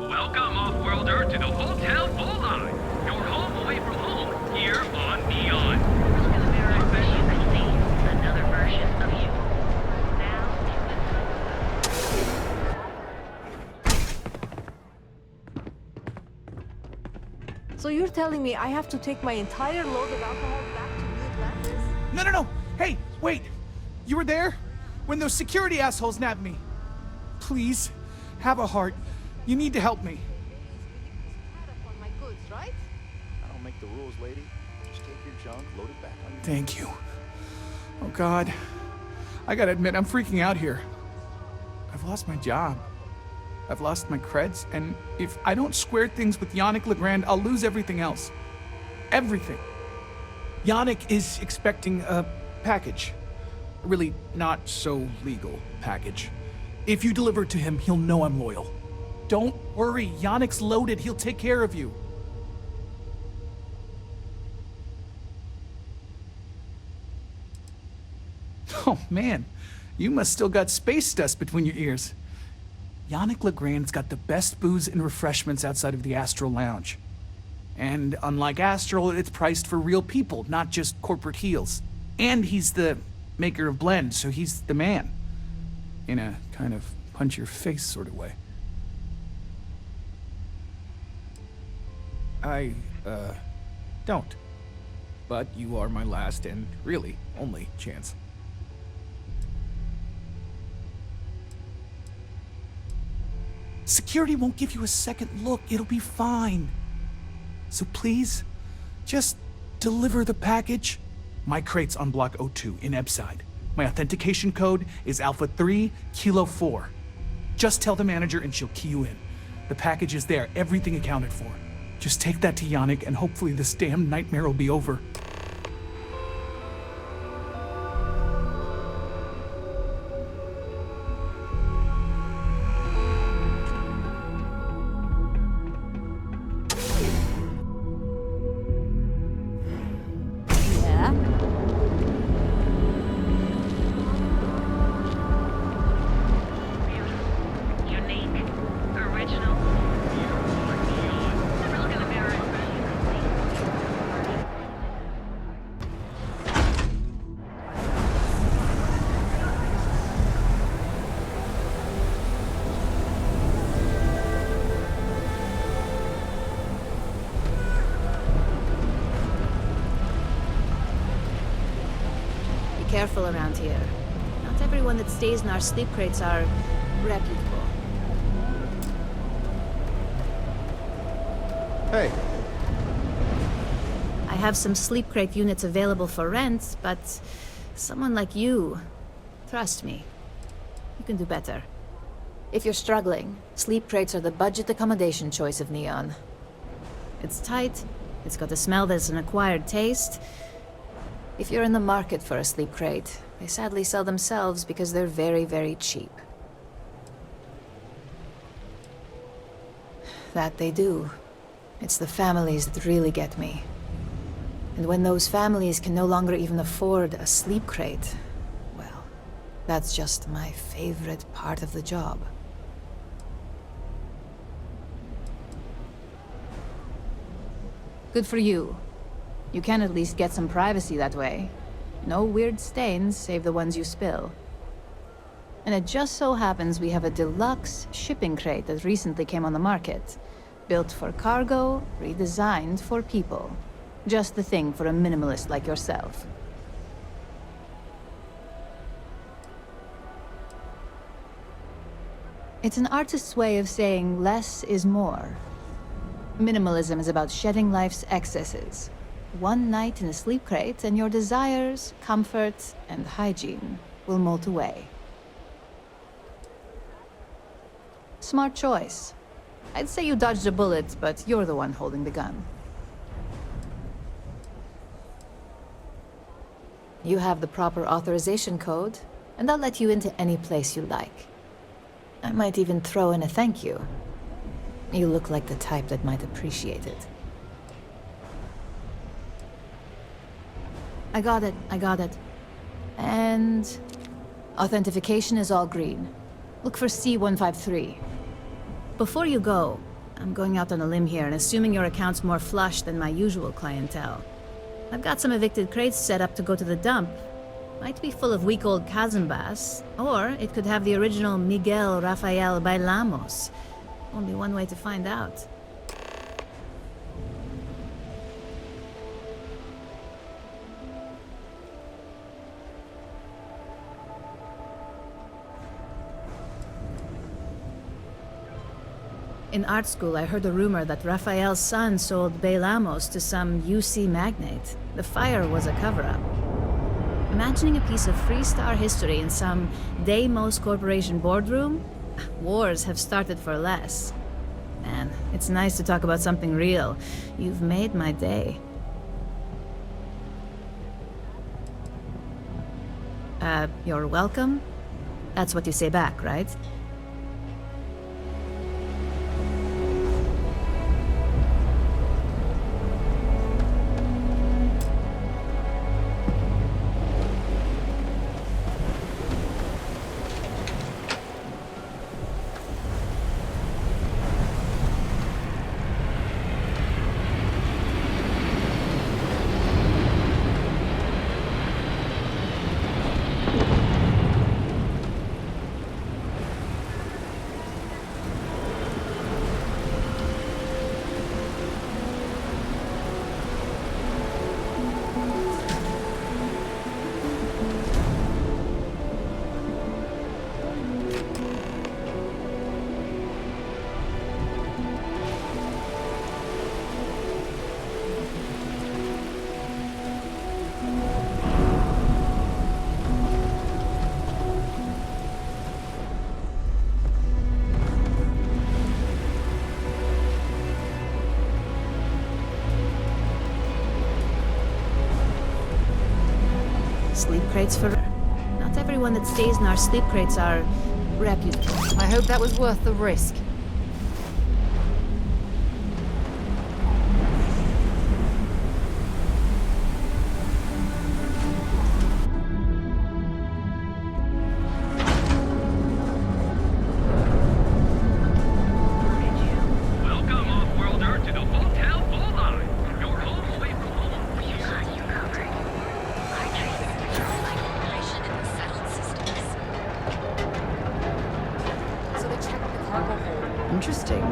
Welcome, off-worlder, to the Hotel Bullseye. Your home away from home, here on Neon. Another version of you. So you're telling me I have to take my entire load of alcohol back to New Atlantis? No. Hey, wait. You were there? When those security assholes nabbed me. Please, have a heart. You need to help me. I don't make the rules, lady. Just take your junk, load it back on your... Thank you. Oh, God. I gotta admit, I'm freaking out here. I've lost my job. I've lost my creds, and if I don't square things with Yannick Legrand, I'll lose everything else. Everything. Yannick is expecting a package. A really not so legal package. If you deliver it to him, he'll know I'm loyal. Don't worry, Yannick's loaded. He'll take care of you. Oh, man. You must still got space dust between your ears. Yannick Legrand's got the best booze and refreshments outside of the Astral Lounge. And unlike Astral, it's priced for real people, not just corporate heels. And he's the maker of blends, so he's the man. In a kind of punch-your-face sort of way. I, don't. But you are my last and really only chance. Security won't give you a second look. It'll be fine. So please, just deliver the package. My crate's on Block 02 in Ebside. My authentication code is Alpha 3 Kilo 4. Just tell the manager and she'll key you in. The package is there, everything accounted for. Just take that to Yannick and hopefully this damn nightmare will be over. Careful around here. Not everyone that stays in our sleep crates are reputable. Hey. I have some sleep crate units available for rent, but someone like you, trust me, you can do better. If you're struggling, sleep crates are the budget accommodation choice of Neon. It's tight, it's got a smell that's an acquired taste. If you're in the market for a sleep crate, they sadly sell themselves because they're very, very cheap. That they do. It's the families that really get me. And when those families can no longer even afford a sleep crate, well, that's just my favorite part of the job. Good for you. You can at least get some privacy that way. No weird stains, save the ones you spill. And it just so happens we have a deluxe shipping crate that recently came on the market. Built for cargo, redesigned for people. Just the thing for a minimalist like yourself. It's an artist's way of saying less is more. Minimalism is about shedding life's excesses. One night in a sleep crate, and your desires, comfort, and hygiene will molt away. Smart choice. I'd say you dodged a bullet, but you're the one holding the gun. You have the proper authorization code, and I'll let you into any place you like. I might even throw in a thank you. You look like the type that might appreciate it. I got it. And... authentication is all green. Look for C153. Before you go, I'm going out on a limb here and assuming your account's more flush than my usual clientele. I've got some evicted crates set up to go to the dump. Might be full of week-old Kazambas, or it could have the original Miguel Rafael Bailamos. Only one way to find out. In art school, I heard a rumor that Rafael's son sold Bailamos to some UC magnate. The fire was a cover-up. Imagining a piece of Freestar history in some Deimos Corporation boardroom? Wars have started for less. Man, it's nice to talk about something real. You've made my day. You're welcome? That's what you say back, right? Sleep crates for... Not everyone that stays in our sleep crates are reputable. I hope that was worth the risk. Welcome, off-worlder, to the Hotel Bullseye. Your home away from home. Interesting.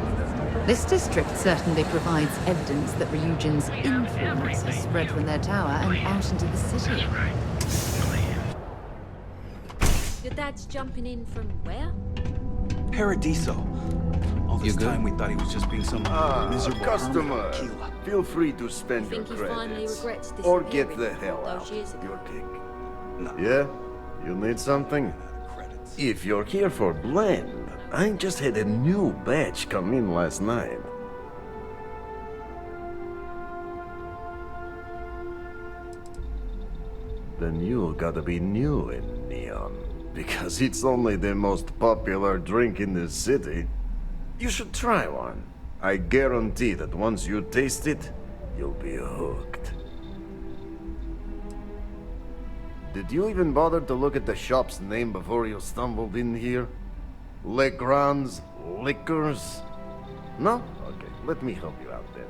This district certainly provides evidence that Ryujin's influence has spread from their tower and out into the city. Your dad's jumping in from where? Paradiso. All this time we thought he was just being some miserable customer. hermit of Aquila. Feel free to spend your Think he finally credits. regrets Or disappearing get the hell out. those years ago? Your king. Yeah? You need something? If you're here for blend, I just had a new batch come in last night. Then you gotta be new in Neon, because it's only the most popular drink in the city. You should try one. I guarantee that once you taste it, you'll be hooked. Did you even bother to look at the shop's name before you stumbled in here? Legrand's Liquors? No? Okay, let me help you out then.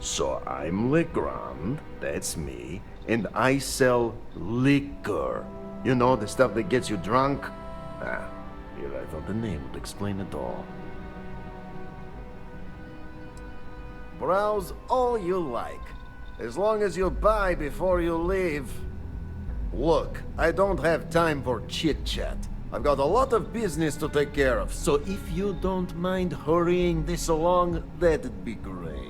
So I'm Legrand, that's me, and I sell liquor. You know, the stuff that gets you drunk? Ah, here I thought the name would explain it all. Browse all you like, as long as you buy before you leave. Look, I don't have time for chit-chat. I've got a lot of business to take care of, so if you don't mind hurrying this along, that'd be great.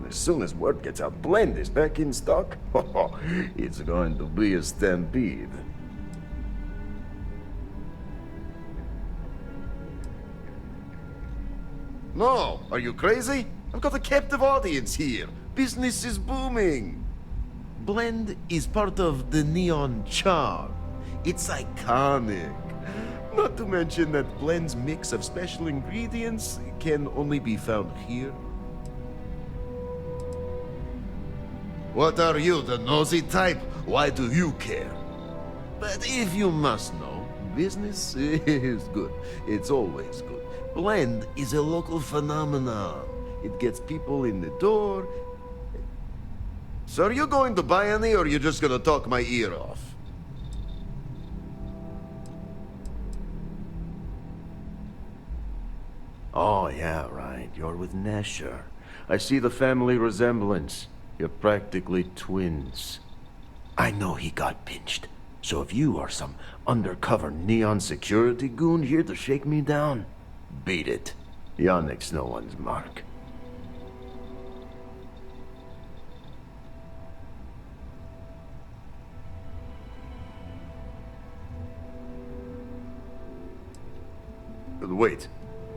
As soon as word gets out Blend is back in stock, it's going to be a stampede. No, are you crazy? I've got a captive audience here. Business is booming. Blend is part of the neon charm. It's iconic. Not to mention that Blend's mix of special ingredients can only be found here. What are you, the nosy type? Why do you care? But if you must know, business is good. It's always good. Blend is a local phenomenon. It gets people in the door. So are you going to buy any, or are you just gonna talk my ear off? Oh, yeah, right. You're with Nesher. I see the family resemblance. You're practically twins. I know he got pinched. So if you are some undercover neon security goon here to shake me down, beat it. Yannick's no one's mark. Wait,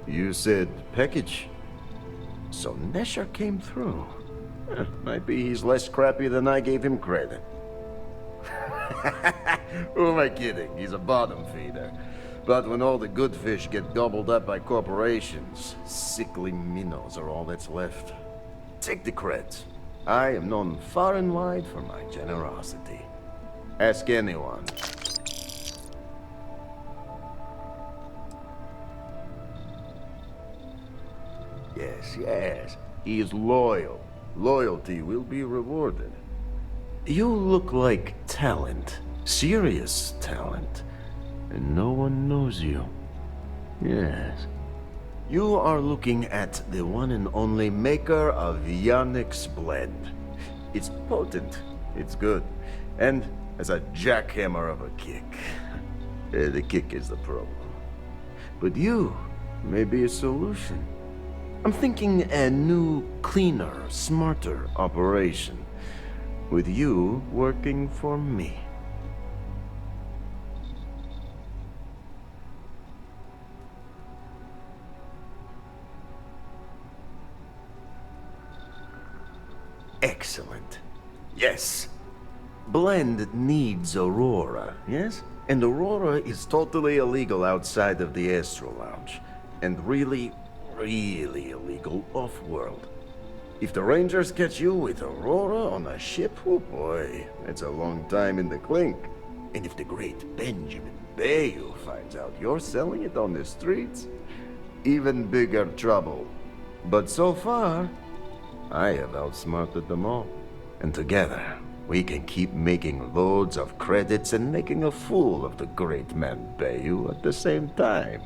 you said package? So Nesher came through. Might be he's less crappy than I gave him credit. Who am I kidding? He's a bottom feeder. But when all the good fish get gobbled up by corporations, sickly minnows are all that's left. Take the creds. I am known far and wide for my generosity. Ask anyone. Yes. He is loyal. Loyalty will be rewarded. You look like talent. Serious talent. And no one knows you. Yes. You are looking at the one and only maker of Yannick's Blend. It's potent. It's good. And as a jackhammer of a kick. The kick is the problem. But you may be a solution. I'm thinking a new, cleaner, smarter operation. With you working for me. Excellent. Yes. Blend needs Aurora, yes? And Aurora is totally illegal outside of the Astro Lounge. And really illegal off-world. If the Rangers catch you with Aurora on a ship, oh boy, that's a long time in the clink. And if the great Benjamin Bayou finds out you're selling it on the streets, even bigger trouble. But so far, I have outsmarted them all. And together, we can keep making loads of credits and making a fool of the great man Bayou at the same time.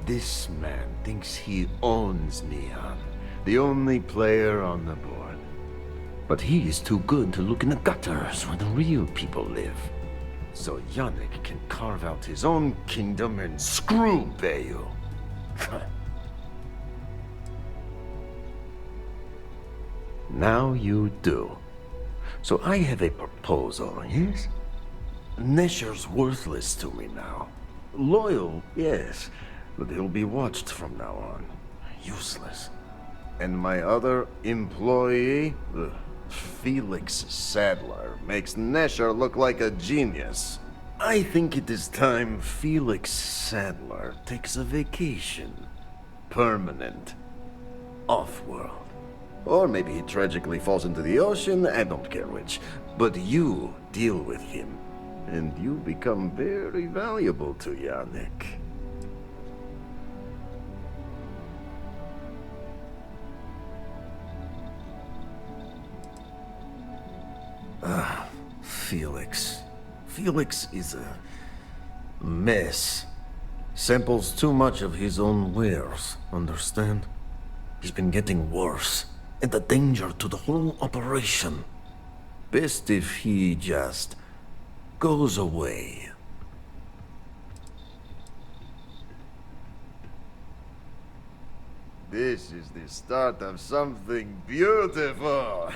This man thinks he owns Neon, the only player on the board. But he is too good to look in the gutters where the real people live. So Yannick can carve out his own kingdom and screw Bayou. Now you do. So I have a proposal, yes? Nesher's worthless to me now. Loyal, yes. But he'll be watched from now on. Useless. And my other employee, Felix Sadler, makes Nesher look like a genius. I think it is time Felix Sadler takes a vacation. Permanent. Off-world. Or maybe he tragically falls into the ocean, I don't care which. But you deal with him. And you become very valuable to Yannick. Felix. Felix is a mess. Samples too much of his own wares, understand? He's been getting worse. and a danger to the whole operation. Best if he just goes away. This is the start of something beautiful.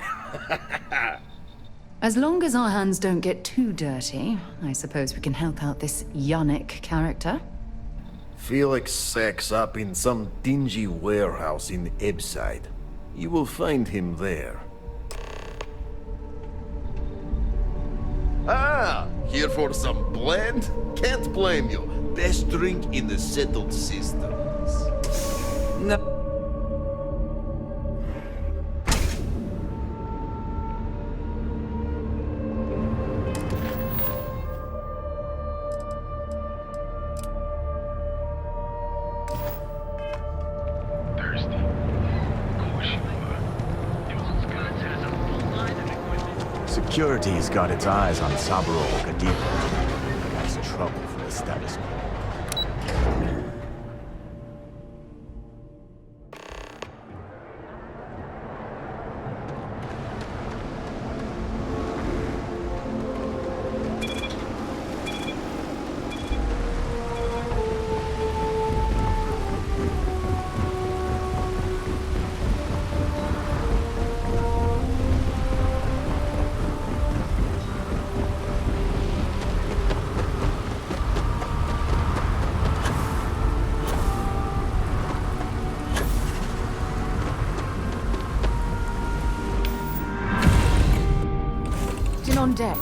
As long as our hands don't get too dirty, I suppose we can help out this Yannick character. Felix sacks up in some dingy warehouse in Ebside. You will find him there. Ah, here for some blend? Can't blame you. Best drink in the settled systems. No. Security's got its eyes on Saburo Okadipo. That's trouble for the status quo. On deck.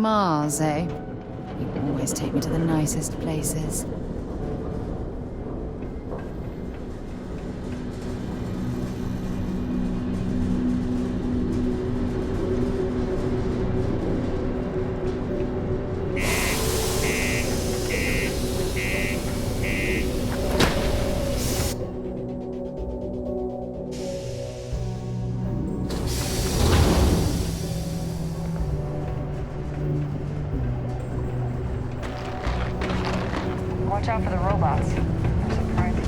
Mars, eh? You always take me to the nicest places. Watch out for the robots. They're surprising.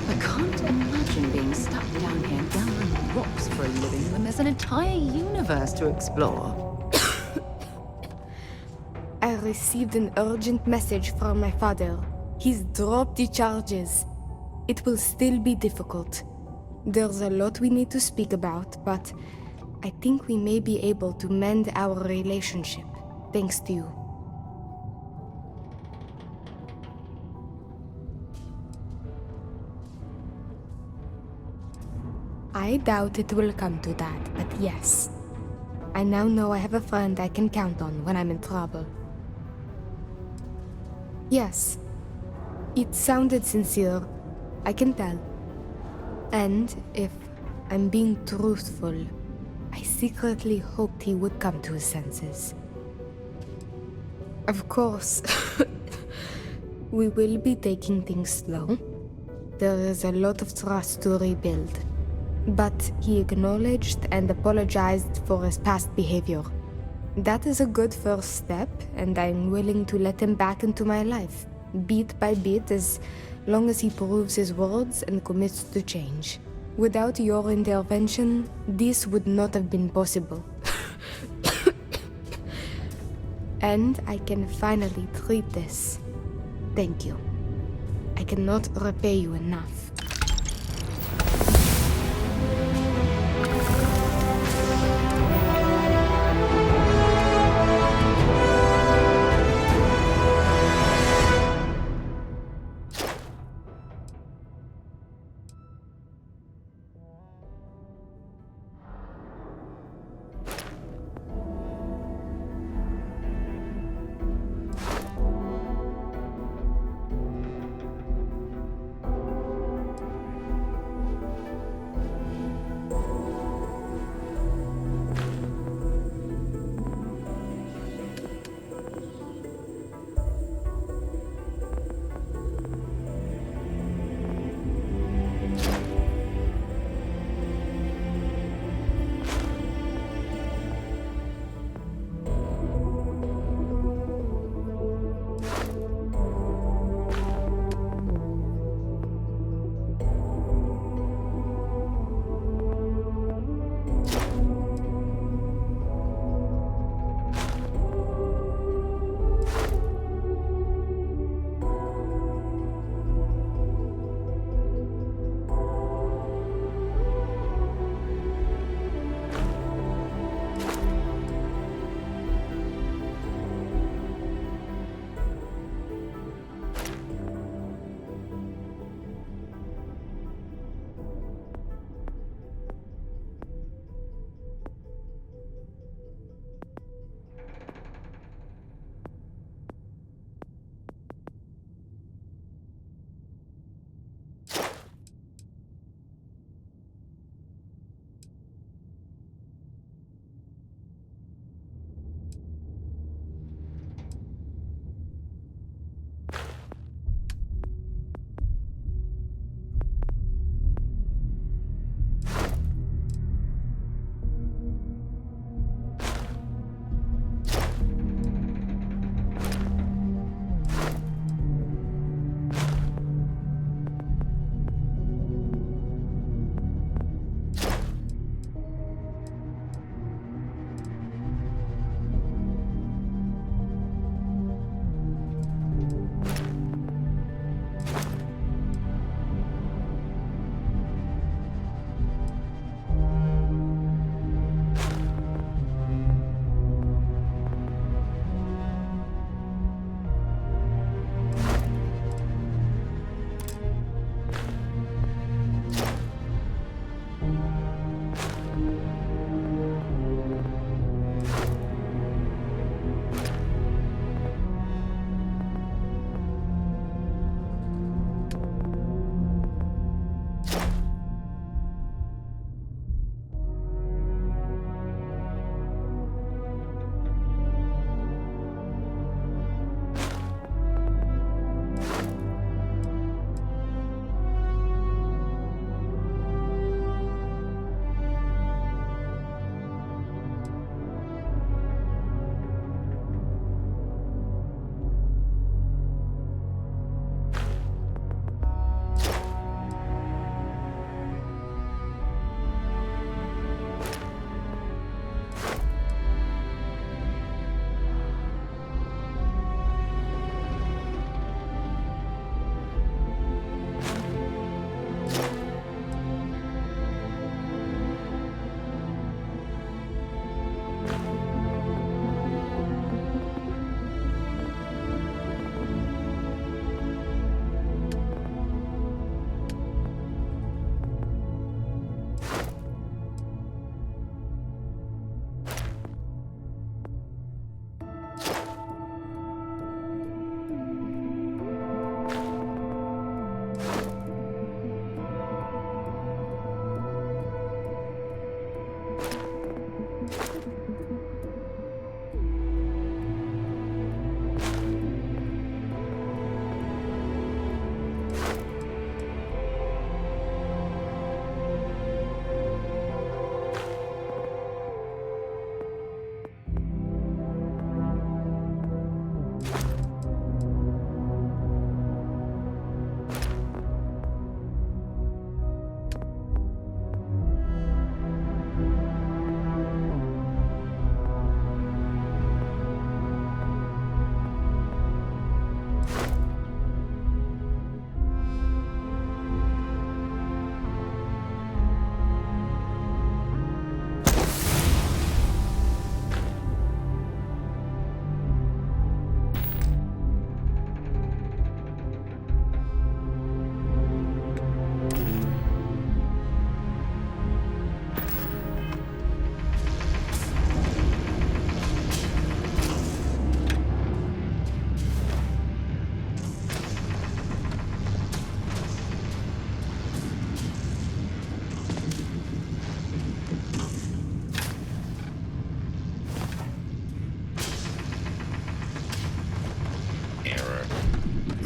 I can't imagine being stuck down here gathering rocks for a living when there's an entire universe to explore. I received an urgent message from my father. He's dropped the charges. It will still be difficult. There's a lot we need to speak about, but I think we may be able to mend our relationship, thanks to you. I doubt it will come to that, but yes. I now know I have a friend I can count on when I'm in trouble. Yes. It sounded sincere. I can tell. And if I'm being truthful, I secretly hoped he would come to his senses. Of course, we will be taking things slow. There is a lot of trust to rebuild. But he acknowledged and apologized for his past behavior. That is a good first step, and I'm willing to let him back into my life, bit by bit, as long as he proves his words and commits to change. Without your intervention, this would not have been possible. And I can finally treat this. Thank you. I cannot repay you enough.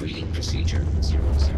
Operating procedure 005.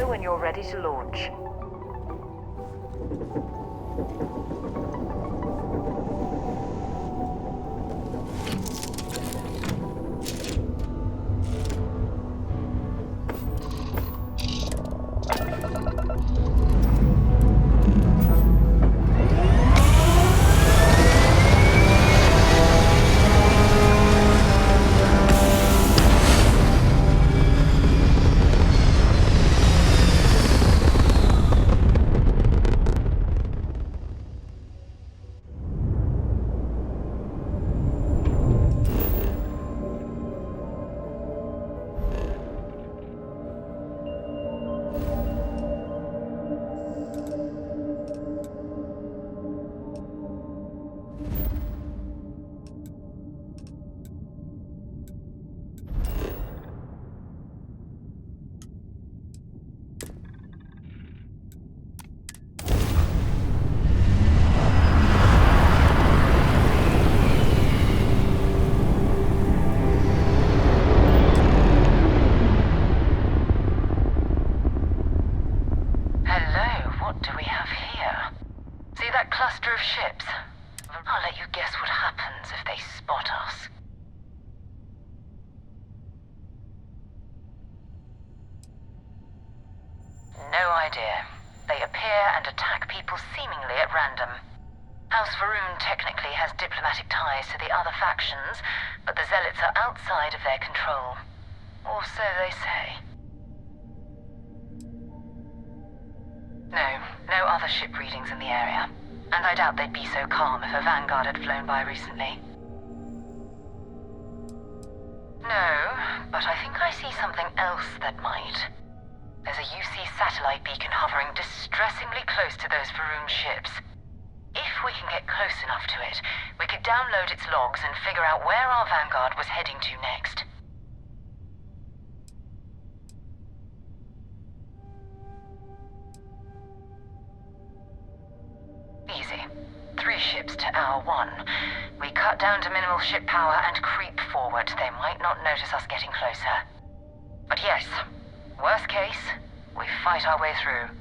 When you're ready to launch. cluster of ships. I'll let you guess what happens if they spot us. No idea. They appear and attack people seemingly at random. House Varun technically has diplomatic ties to the other factions, but the Zealots are outside of their control. Or so they say. No other ship readings in the area. And I doubt they'd be so calm if a Vanguard had flown by recently. No, but I think I see something else that might. There's a UC satellite beacon hovering distressingly close to those Varun ships. If we can get close enough to it, we could download its logs and figure out where our Vanguard was heading to next. Easy. 3 ships to our 1. We cut down to minimal ship power and creep forward. They might not notice us getting closer. But yes, worst case, we fight our way through.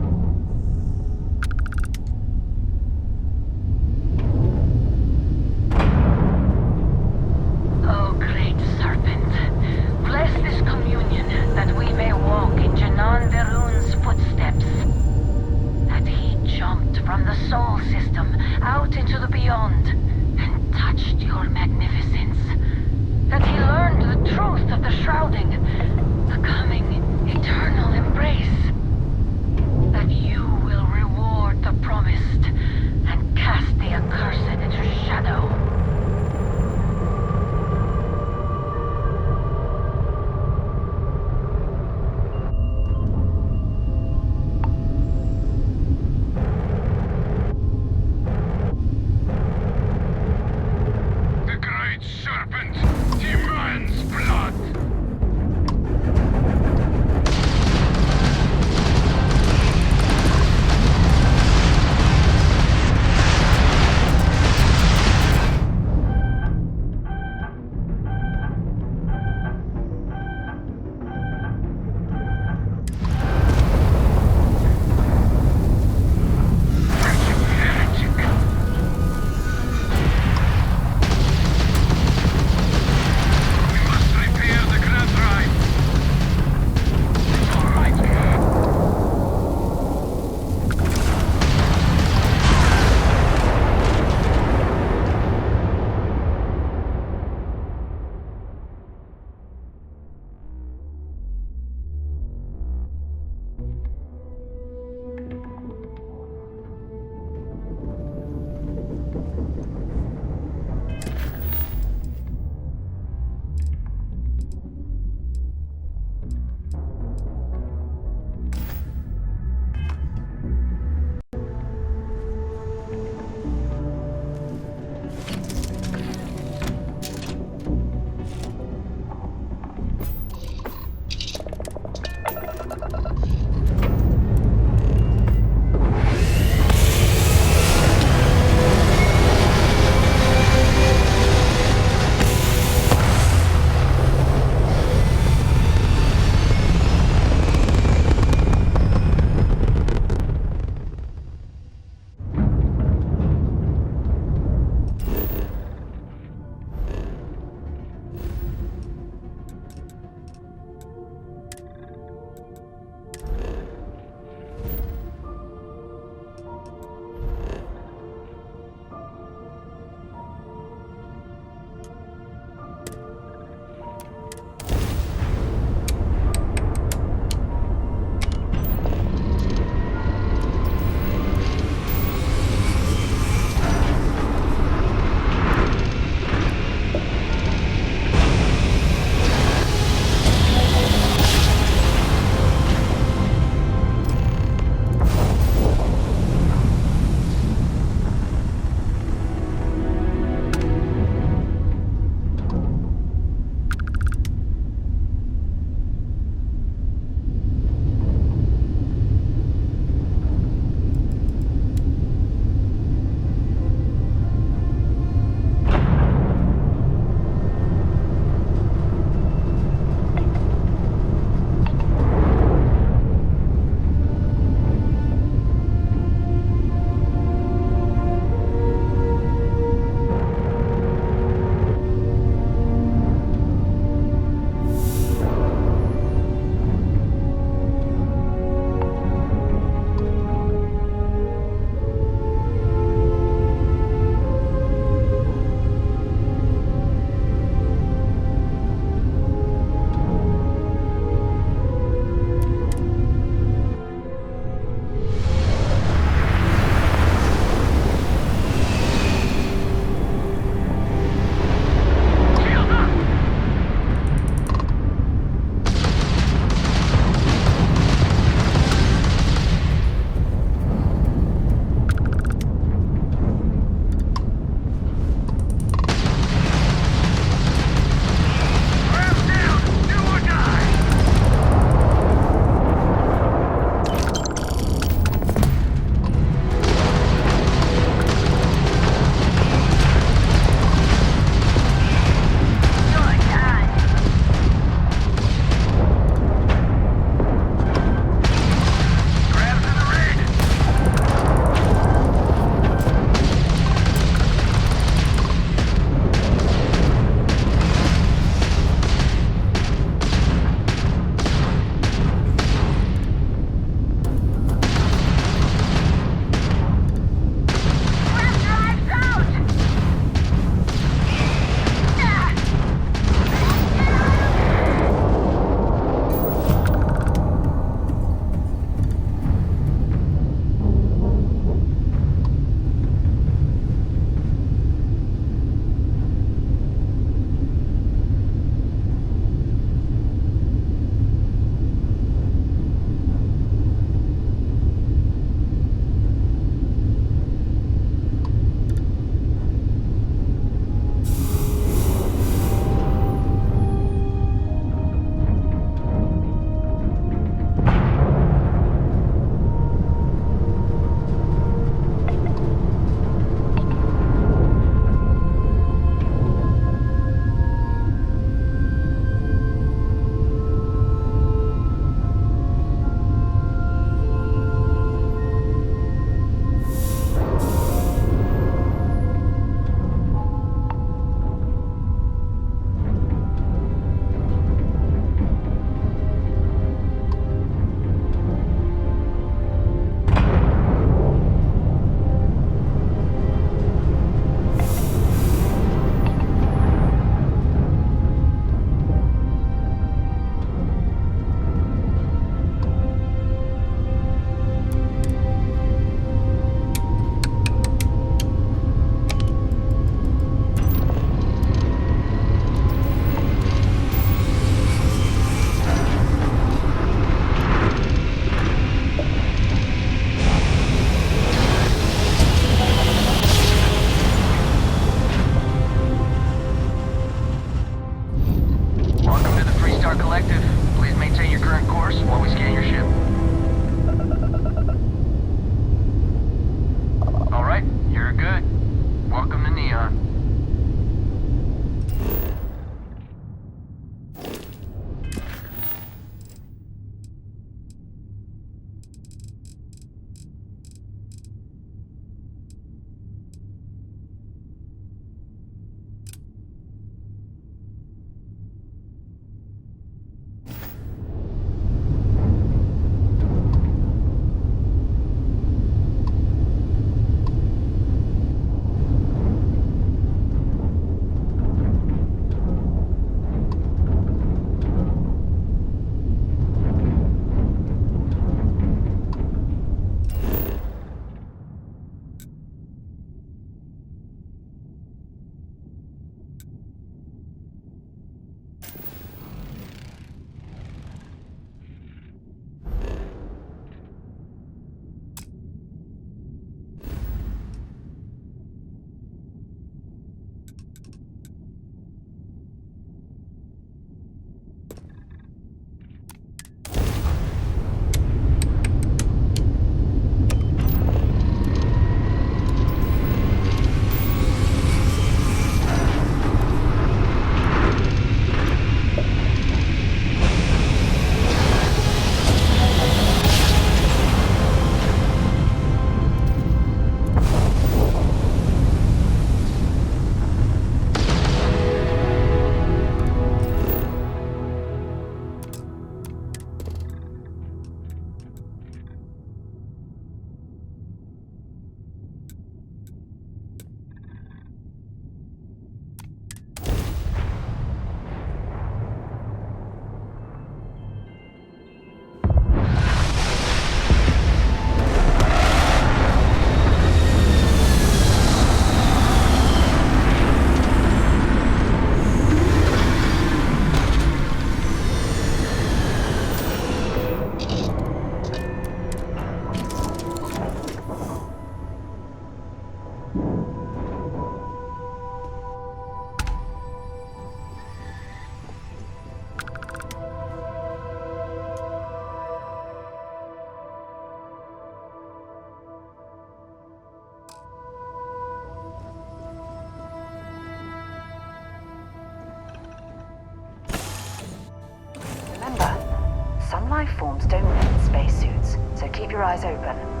keep your eyes open.